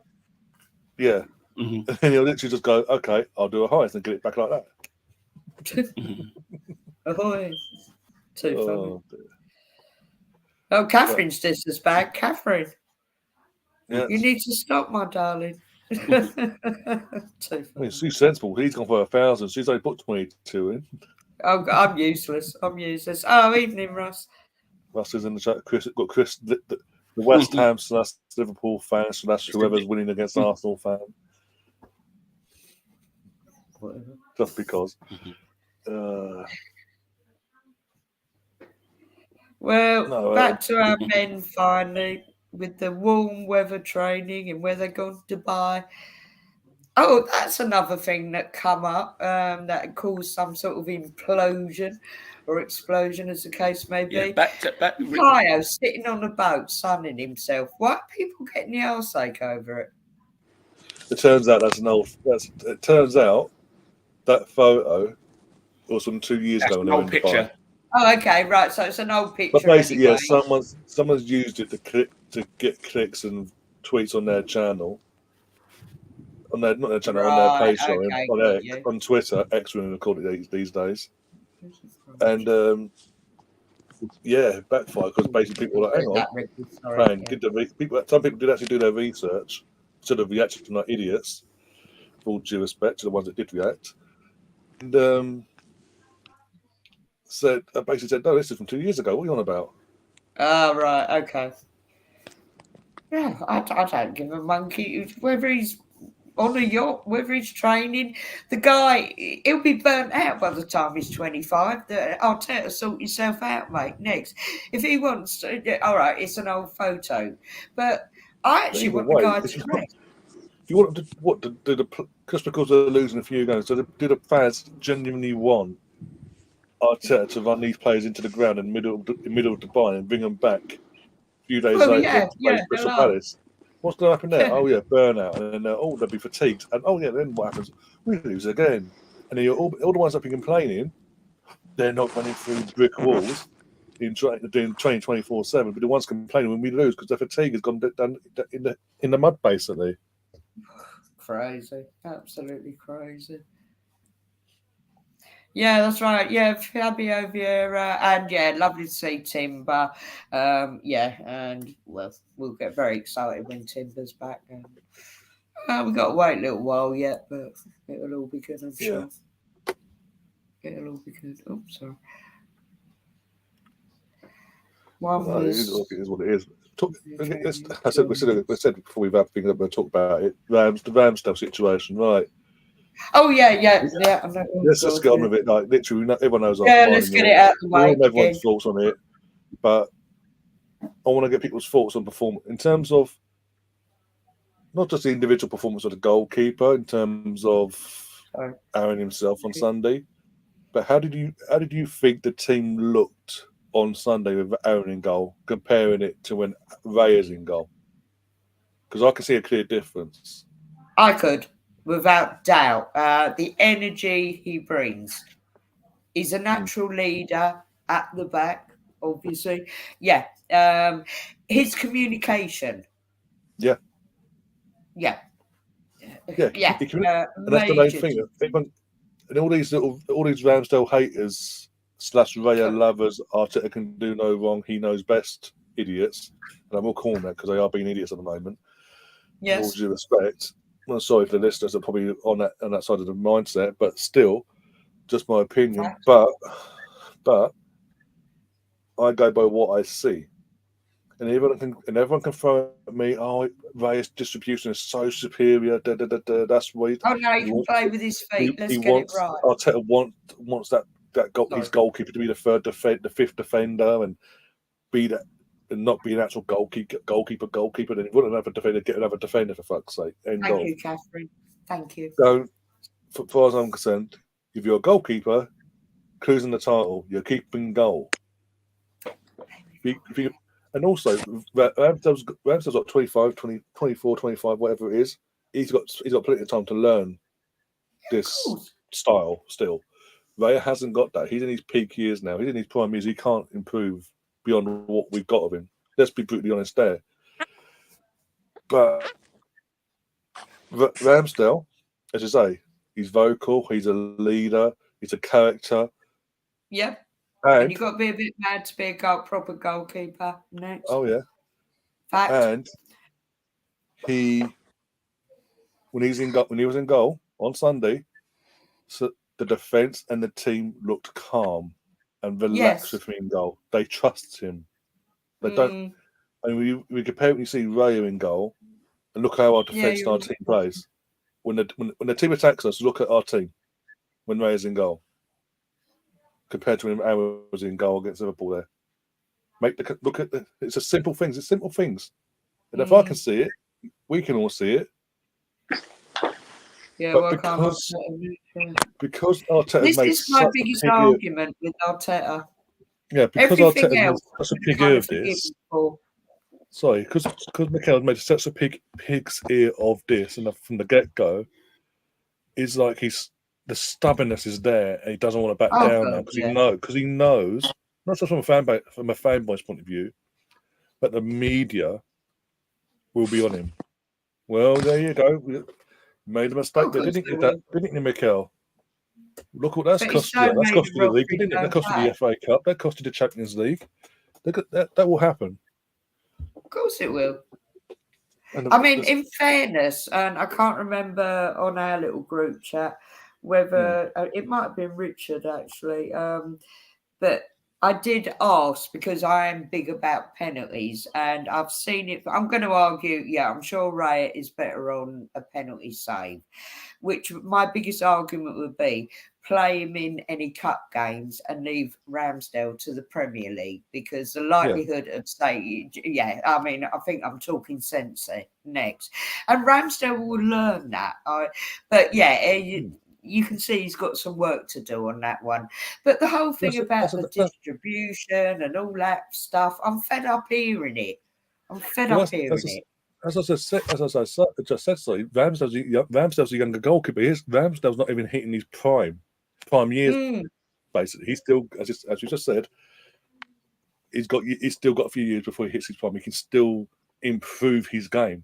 Yeah. And then he'll literally just go, okay, I'll do a highest and get it back like that. Ahoy. Too funny. Oh, Catherine's just as bad. Catherine. Yes. You need to stop, my darling. She's sensible. He's gone for 1,000. She's only put 22 in. Oh, I'm useless. Oh, evening, Russ. Russ is in the chat. Got Chris, the West Ham / Liverpool fan, so that's whoever's winning against Arsenal fan. Whatever. Just because. Back to our men finally, with the warm weather training and where they're going to Dubai. Oh, that's another thing that come up that caused some sort of implosion or explosion, as the case may be. Yeah, back. Kyo sitting on a boat, sunning himself. Why are people getting the arse ache over it? It turns out it turns out that photo was from 2 years ago. An old picture. Oh, okay, right. So it's an old picture. But basically, anyway. yeah, someone's used it to get clicks and tweets on their channel. On their page, sorry, on Twitter, X we're going to call it these days. And backfire, because basically people are like, hang on, some people did actually do their research instead of reacting to not idiots. Full due respect to the ones that did react, and basically said, no, this is from 2 years ago. What are you on about? Oh, right, okay. Yeah, I don't give a monkey whether he's on a yacht, whether he's training. The guy, he'll be burnt out by the time he's 25. I'll tell you, sort yourself out, mate. Next, if he wants to, all right, it's an old photo, but I actually Either want the way, guy if to you rest. want just because they're losing a few games, do the fans genuinely want Arteta to run these players into the ground in the middle of Dubai and bring them back a few days Well, later yeah, to play Crystal hello. Palace? What's going to happen there? Yeah. Oh yeah, burnout, and then they'll be fatigued, and oh yeah, then what happens? We lose again, and then all the ones that have been complaining, they're not running through brick walls doing training 24/7, but the ones complaining when we lose because their fatigue has gone down in the mud basically. Crazy, absolutely crazy. Yeah, that's right. Yeah, Fabio Vieira, and yeah, lovely to see Timber. Yeah, and well, we'll get very excited when Timber's back. And we've got to wait a little while yet, but it'll all be good, I'm sure. It'll all be good. Oh, sorry. One No, it was. is what it is. We said before we've had things that we'll talk about it. The Ramsdale situation, right? Oh yeah. I know. Let's just get on with it. Like literally, everyone knows. Yeah, let's get it out of the way. We all know everyone's thoughts on it, but I want to get people's thoughts on performance in terms of not just the individual performance of the goalkeeper, in terms of Aaron himself on Sunday, but how did you think the team looked on Sunday with Aaron in goal, comparing it to when Raya's in goal? Because I can see a clear difference. I could, without doubt. The energy he brings. He's a natural leader at the back, obviously. Yeah. His communication. Yeah. Yeah. And that's the main thing. And all these Ramsdale haters / Raya lovers, Arteta can do no wrong, he knows best, idiots. And I will call them that because they are being idiots at the moment. Yes. With all due respect. I'm sorry for the listeners that are probably on that side of the mindset, but still, just my opinion. But I go by what I see. And everyone can throw at me, oh, Raya's distribution is so superior. That's what Oh no, he can play with his feet. Let's get it right. Arteta wants his goalkeeper to be the fifth defender and be that and not be an actual goalkeeper. Then he wouldn't have a defender. Get another defender for fuck's sake. Thank you, Catherine. Thank you. So, as far as I'm concerned, if you're a goalkeeper, cruising the title, you're keeping goal. And also, Ramsdale's got 25, 20, 24, 25, whatever it is. He's got plenty of time to learn this style still. Raya hasn't got that. He's in his peak years now. He's in his prime years. He can't improve beyond what we've got of him. Let's be brutally honest there. But Ramsdale, as I say, he's vocal. He's a leader. He's a character. Yeah. And you've got to be a bit mad to be a proper goalkeeper next. Oh, yeah. Fact. And when he was in goal on Sunday, so the defence and the team looked calm and relaxed with him in goal. They trust him. They don't. And we compare when you see Raya in goal and look how our defence and our team plays. When the team attacks us, look at our team when Raya's in goal. Compared to when Aaron was in goal against Liverpool there. Look at it's a simple things. It's simple things. And if I can see it, we can all see it. Yeah, but because Arteta this made is my biggest argument with Arteta. Yeah, because Arteta made such a pig ear of this. Sorry, because Mikel made such a pig's ear of this, and from the get-go, it's like the stubbornness is there, and he doesn't want to back down now because he knows not just from a fanboy's point of view, but the media will be on him. Well, there you go. We made a mistake there, didn't you, Mikel? Look what that's cost you. That's cost you the league, didn't it? That cost you the FA Cup. That cost you the Champions League. That will happen. Of course it will. I mean, in fairness, and I can't remember on our little group chat whether it might have been Richard actually, but I did ask because I am big about penalties and I've seen it. I'm going to argue, yeah, I'm sure Ray is better on a penalty save, which my biggest argument would be play him in any cup games and leave Ramsdale to the Premier League because the likelihood of say, yeah, I mean, I think I'm talking sense next. And Ramsdale will learn that. But yeah, you can see he's got some work to do on that one. But the whole thing about the distribution and all that stuff, I'm fed up hearing it. I'm fed up hearing it. As I just said, sorry, Ramsdale's a younger goalkeeper. Ramsdale's not even hitting his prime years. Basically, he's still, as you just said, he's still got a few years before he hits his prime. He can still improve his game.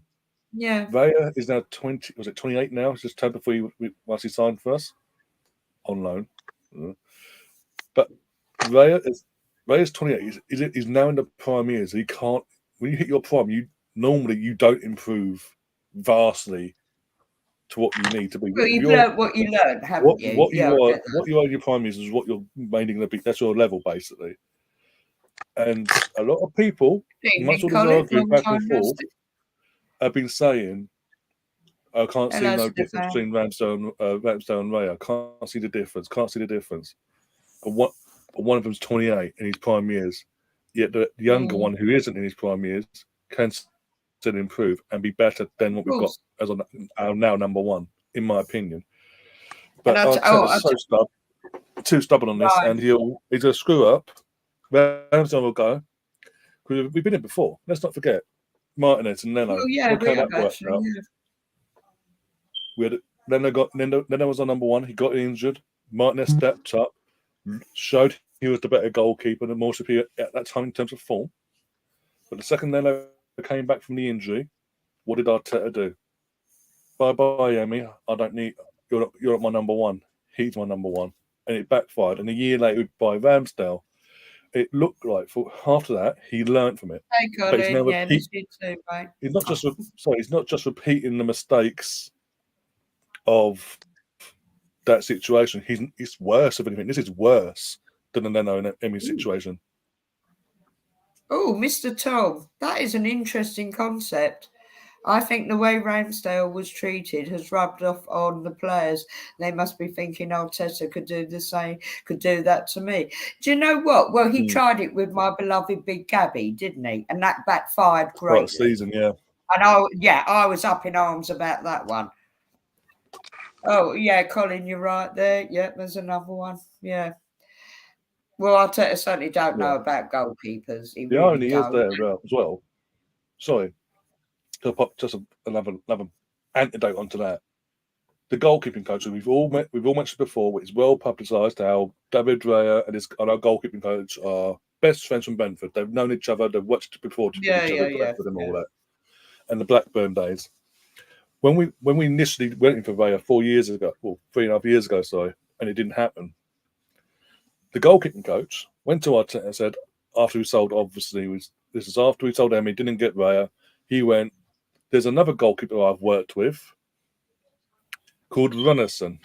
Yeah, Raya is now 20. Was it 28 now? It's just turned before once he signed for us on loan. But Raya's 28. He's now in the prime years. He can't. When you hit your prime, normally you don't improve vastly to what you need to be. Well, you've learned what you learned, haven't you? What you are in your prime years is what you're mainly going to be. That's your level, basically. And a lot of people, much all this arguing back and forth, have been saying, I can't see no difference between Ramsdale and Ray. I can't see the difference. And one of them's 28 in his prime years. Yet the younger one who isn't in his prime years can still improve and be better than what we've got as our now number one, in my opinion. But Arteta's too stubborn on this, and he's a screw up. Ramsdale will go. We've been in before. Let's not forget Martinez and Leno. Well, yeah, we have actually. Yeah. Leno was our number one. He got injured. Martinez stepped up, showed he was the better goalkeeper and more superior at that time in terms of form. But the second Leno came back from the injury, what did Arteta do? Bye, Amy. I don't need. You're not my number one. He's my number one, and it backfired. And a year later, by Ramsdale, it looked like after that he learned from it. Hey, Colin, he's not just repeating the mistakes of that situation. It's worse. If anything, this is worse than the Leno and Emi situation. Oh, Mr. Tom, that is an interesting concept. I think the way Ramsdale was treated has rubbed off on the players. They must be thinking Arteta could do the same, could do that to me. Do you know what? Well, he tried it with my beloved Big Gabby, didn't he? And that backfired greatly. Season, yeah. And I was up in arms about that one. Oh, yeah, Colin, you're right there. Yeah, there's another one. Yeah. Well, Arteta certainly don't know about goalkeepers. He only is there as well. Sorry. Just another antidote onto that. The goalkeeping coach, we've all mentioned before, it's well publicised how David Raya and our goalkeeping coach are best friends from Brentford. They've known each other, they've watched before each other and all that. And the Blackburn days. When we initially went in for Raya 3.5 years ago, sorry, and it didn't happen. The goalkeeping coach went to Arteta and said, after we sold, obviously, this is after we sold Emi, didn't get Raya, he went, there's another goalkeeper I've worked with called Runnison.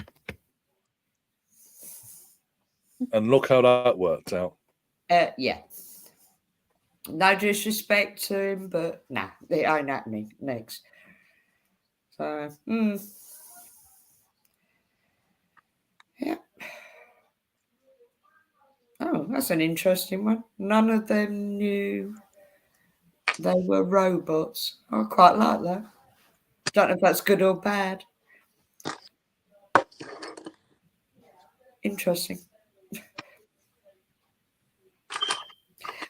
And look how that worked out. Yeah. No disrespect to him, but nah, it ain't happening. Next. So, yeah. Oh, that's an interesting one. None of them knew they were robots. I quite like that. Don't know if that's good or bad. Interesting.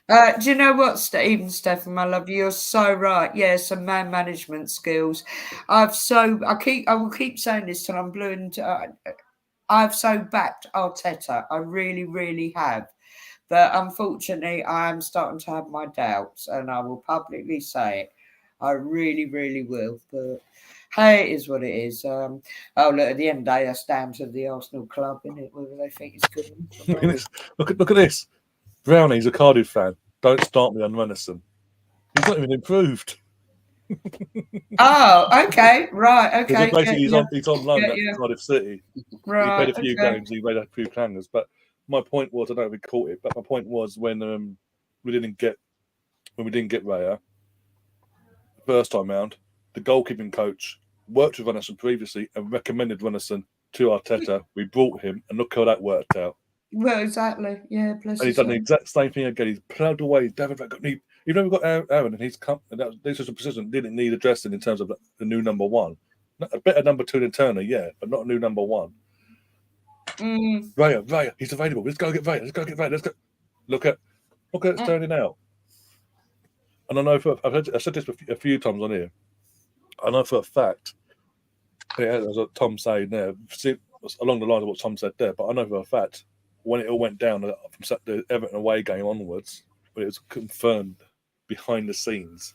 Do you know what, Stephen, my love? You're so right. Yeah, some man management skills. I will keep saying this till I'm blue and I've so backed Arteta. I really, really have. But unfortunately, I am starting to have my doubts, and I will publicly say it. I really, really will. But hey, it is what it is. Look, at the end of the day, that's down to the Arsenal club, isn't it? Whether they think it's good. Look at this. Brownie's a Cardiff fan. Don't start me on Runnison. He's not even improved. Oh, okay, right, okay. Basically, he's on loan at Cardiff City. Right, he played a few games. He made a few clangers, but my point was, I don't know if we caught it, but my point was when we didn't get Raya first time round, the goalkeeping coach worked with Runnison previously and recommended Runnison to Arteta. We brought him, and look how that worked out. Well, exactly. Yeah, bless And he's his done the heart. exact same thing again. He's plugged away. David, even though we've got Aaron, and he's come, and this was a position didn't need addressing in terms of the new number one. A better number 2 than Turner, yeah, but not a new number 1. Raya, he's available. Let's go get Raya. Let's go. Look at it's turning out. And I know I've said this a few times on here. I know for a fact, as Tom said there, along the lines of what Tom said there, but I know for a fact when it all went down from the Everton away game onwards, when it was confirmed behind the scenes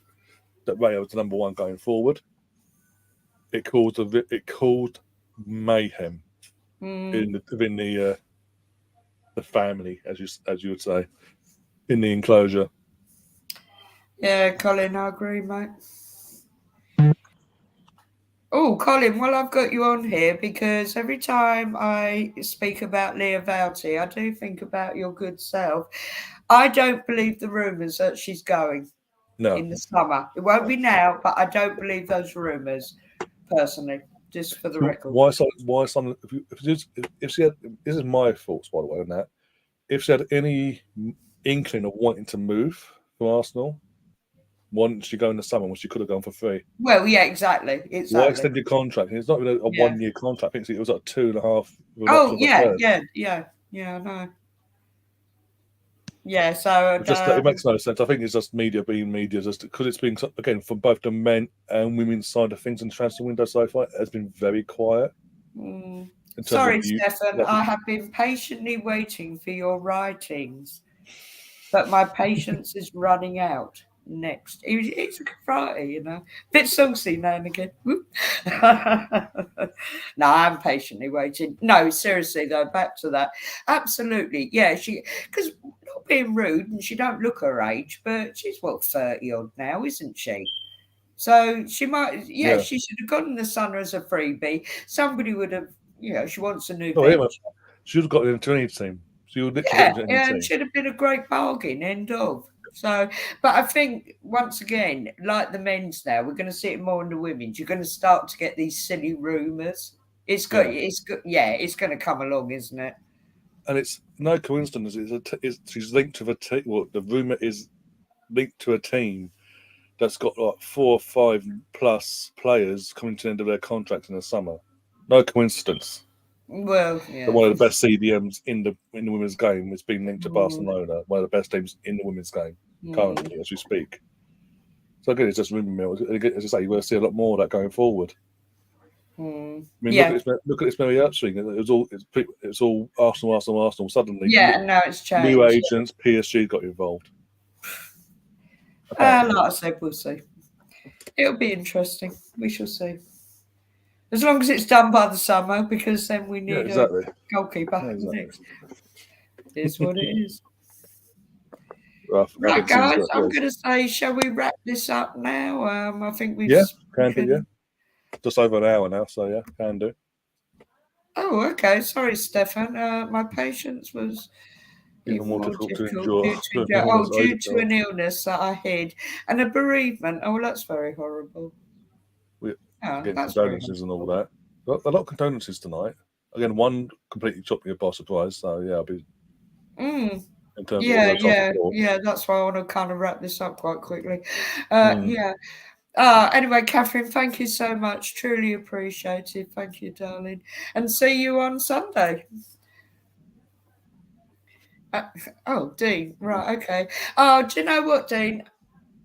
that Raya was the number 1 going forward, it caused mayhem within the family, as you would say, in the enclosure. Yeah, Colin, I agree, mate. Oh, Colin, well, I've got you on here because every time I speak about Leah Vouty, I do think about your good self. I don't believe the rumours that she's going in the summer. It won't be now, but I don't believe those rumours, personally, just for the record. Why some? If she had, this is my thoughts, by the way, on that. If she had any inkling of wanting to move from Arsenal, why didn't she go in the summer when she could have gone for free? Well, yeah, exactly. Why extend your contract? It's not even a 1 year contract. I think it was like 2.5. Oh, yeah, I know. Yeah, so it makes no sense. I think it's just media being media, just because it's been, again, from both the men and women's side of things in transfer window so far, it has been very quiet. Sorry, Stefan, I have been patiently waiting for your writings, but my patience is running out. Next, it's a good Friday, you know, bit saucy now and again. No, I'm patiently waiting. No, seriously though, back to that. Absolutely, yeah. Because not being rude, and she don't look her age, but she's 30 odd now, isn't she? So she might, she should have gone in the summer as a freebie. Somebody would have, she wants a new venture. She would have got an intermediate team. She would it should have been a great bargain. End of. So, but I think once again, like the men's now, we're going to see it more in the women's. You're going to start to get these silly rumours. It's going to come along, isn't it? And it's no coincidence. She's linked to the team. Well, the rumour is linked to a team that's got like 4 or 5 plus players coming to the end of their contract in the summer. No coincidence. Well, yeah. One of the best CDMs in the women's game is being linked to Barcelona. One of the best teams in the women's game currently, as we speak. So again, it's just rumour mill. As I say, you're going to see a lot more of that going forward. I mean, look at this Mary upswing. It's all Arsenal. Suddenly, now it's changed. New agents, PSG got involved. Like I said, we'll see. It'll be interesting. We shall see. As long as it's done by the summer, because then we need a goalkeeper. Next. It is what it is. Right, guys, I'm going to say, shall we wrap this up now? I think we've just over an hour now, so yeah, can do. Oh, okay. Sorry, Stefan. My patience was even more difficult to endure. Due to an illness that I had and a bereavement. Oh, that's very horrible. Condolences and all that. A lot of condolences tonight. Again, one completely took me by surprise. So yeah, I'll be. In terms of that's why I want to kind of wrap this up quite quickly. Anyway, Catherine, thank you so much. Truly appreciated. Thank you, darling. And see you on Sunday. Dean. Right, okay. Do you know what, Dean?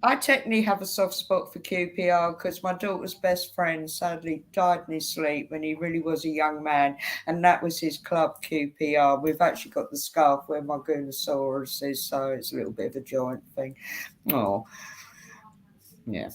I technically have a soft spot for QPR because my daughter's best friend sadly died in his sleep when he really was a young man, and that was his club, QPR. We've actually got the scarf where my Gunosaurus is, so it's a little bit of a joint thing. Oh, yeah.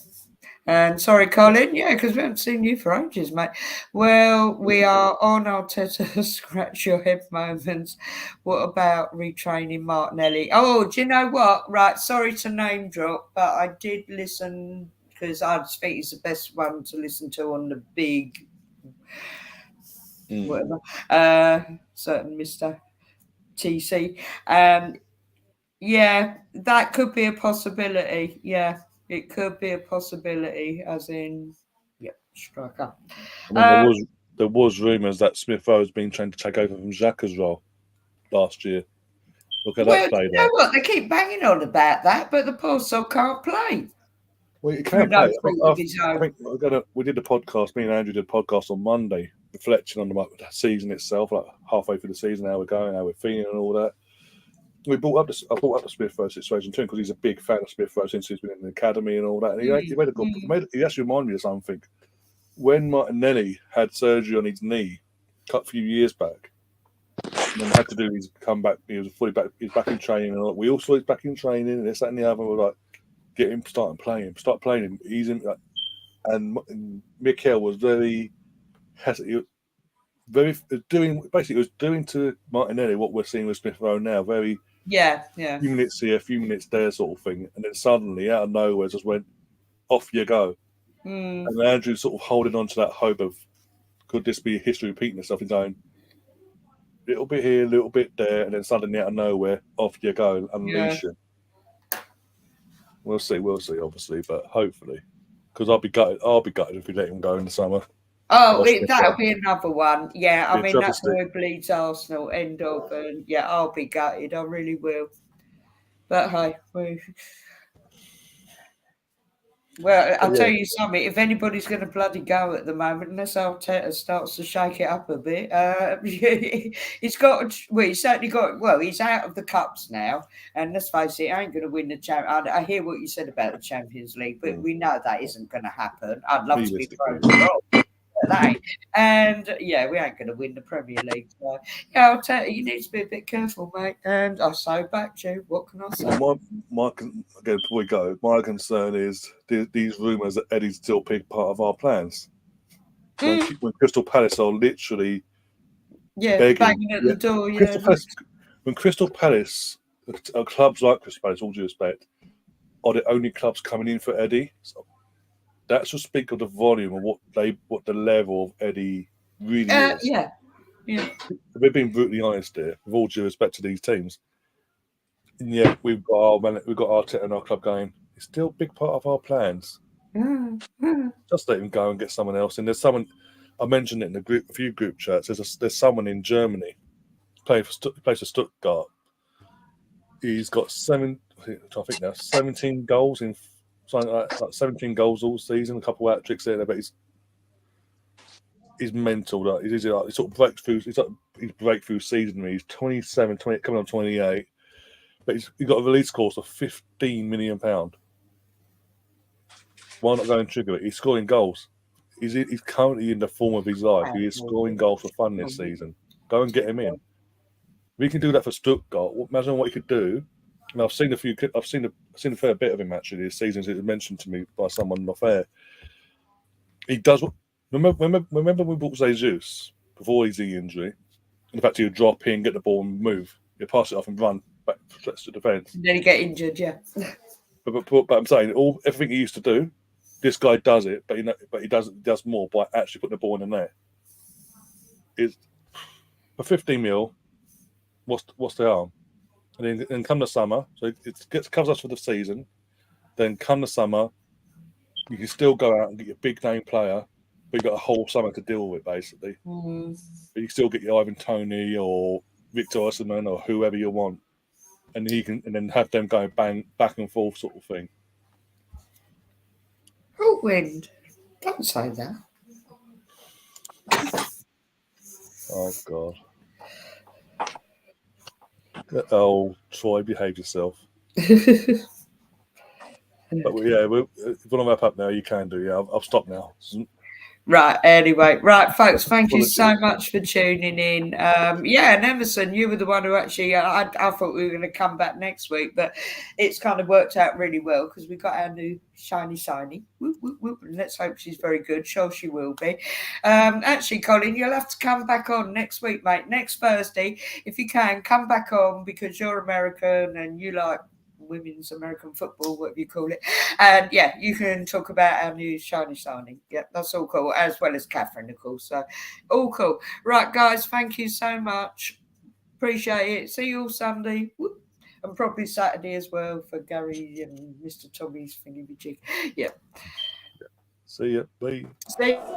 And sorry, Colin. Yeah, because we haven't seen you for ages, mate. Well, we are on Arteta scratch your head moments. What about retraining Martinelli? Oh, do you know what? Right, sorry to name drop, but I did listen because I think he's the best one to listen to on the big whatever. Certain Mr. TC. Yeah, that could be a possibility. Yeah, it could be a possibility, as in, yeah, striker. I mean, there was rumours that Smith Rowe has been trying to take over from Xhaka's role last year. Look how Well, that played you know out. what? They keep banging on about that, but the poor soul can't play. Well, you Through can't no play. fault of his I own. think we did a podcast. Me and Andrew did a podcast on Monday, reflecting on the season itself, like halfway through the season, how we're going, how we're feeling, and all that. I brought up the Smith Rowe situation too because he's a big fan of Smith Rowe since he's been in the academy and all that. And he made a good. He actually reminded me of something. When Martinelli had surgery on his knee, a few years back, and then had to do his comeback. He was fully back. He's back in training, and we all saw he's back in training, and this, that, and the other. We're like, get him, start playing him. He's in. And Mikel was very doing to Martinelli what we're seeing with Smith Rowe now. Very Yeah. few minutes here, a few minutes there, sort of thing, and then suddenly out of nowhere, just went off you go. And Andrew's sort of holding on to that hope of could this be history repeating itself and going a little bit here, a little bit there, and then suddenly out of nowhere, off you go, unleash him. We'll see, obviously, but hopefully, because I'll be gutted if we let him go in the summer. Oh, that'll be another one. Yeah, I mean, that's travesty. how it bleeds Arsenal, end of, and yeah, I'll be gutted. I really will. But hey, well, I'll tell you something. If anybody's going to bloody go at the moment, unless Arteta starts to shake it up a bit, he's certainly got. Well, he's out of the cups now, and let's face it, he ain't going to win the champ. I hear what you said about the Champions League, but we know that isn't going to happen. I'd love to be proven wrong. That ain't. And yeah, we ain't going to win the Premier League. So, yeah, I'll tell you, you need to be a bit careful, mate. And I so back you. What can I say? Again, before we go, my concern is these rumours that Eddie's still a big part of our plans. When Crystal Palace are literally banging at the door. When Crystal Palace, clubs like Crystal Palace, all due respect, are the only clubs coming in for Eddie. So, that should speak of the volume of what the level of Eddie really is. Yeah. We're being brutally honest here, with all due respect to these teams. And yeah, we've got Arteta and our club going. It's still a big part of our plans. Just let him go and get someone else. And there's someone I mentioned it in a few group chats. There's someone in Germany plays for Stuttgart. He's got 17 goals in. Something like 17 goals all season, a couple of hat-tricks there, but he's mental. He's sort of breakthrough. He's like his breakthrough season. He's 27, coming on 28, but he's got a release cost of £15 million. Why not go and trigger it? He's scoring goals. He's currently in the form of his life. He is scoring goals for fun this season. Go and get him in. If we can do that for Stuttgart, imagine what he could do. And I've seen a fair bit of him actually this season. It was mentioned to me by someone off air. He does. Remember we bought Jesus before his injury. In fact, he would drop in, get the ball, and move. He'd pass it off and run back to defence. And then he get injured, yeah. But I'm saying everything he used to do, this guy does it, but he does more by actually putting the ball in the net. Is for 15 mil. What's the harm? And then come the summer, so it covers us for the season. Then come the summer, you can still go out and get your big name player, but you've got a whole summer to deal with, basically. But you can still get your Ivan Toney or Victor Osimhen or whoever you want, and then have them go bang back and forth, sort of thing. Oh, wind! Don't say that. Oh God. Oh, Troy, behave yourself. But yeah, if you want to wrap up now, you can do. Yeah, I'll stop now. Right, anyway. Right, folks, thank you so much for tuning in. And Emerson, you were the one who actually, I thought we were going to come back next week, but it's kind of worked out really well because we got our new shiny. Whoop, whoop, whoop. Let's hope she's very good. Sure she will be. Actually, Colin, you'll have to come back on next week, mate. Next Thursday, if you can, come back on because you're American and you like women's American football, whatever you call it. And yeah, you can talk about our new shiny signing. Yeah, that's all cool, as well as Catherine, of course. So all cool. Right, guys, thank you so much. Appreciate it. See you all Sunday. Whoop. And probably Saturday as well for Gary and Mr. Tommy's thingy jig. Yeah. See ya. Bye. See. Bye.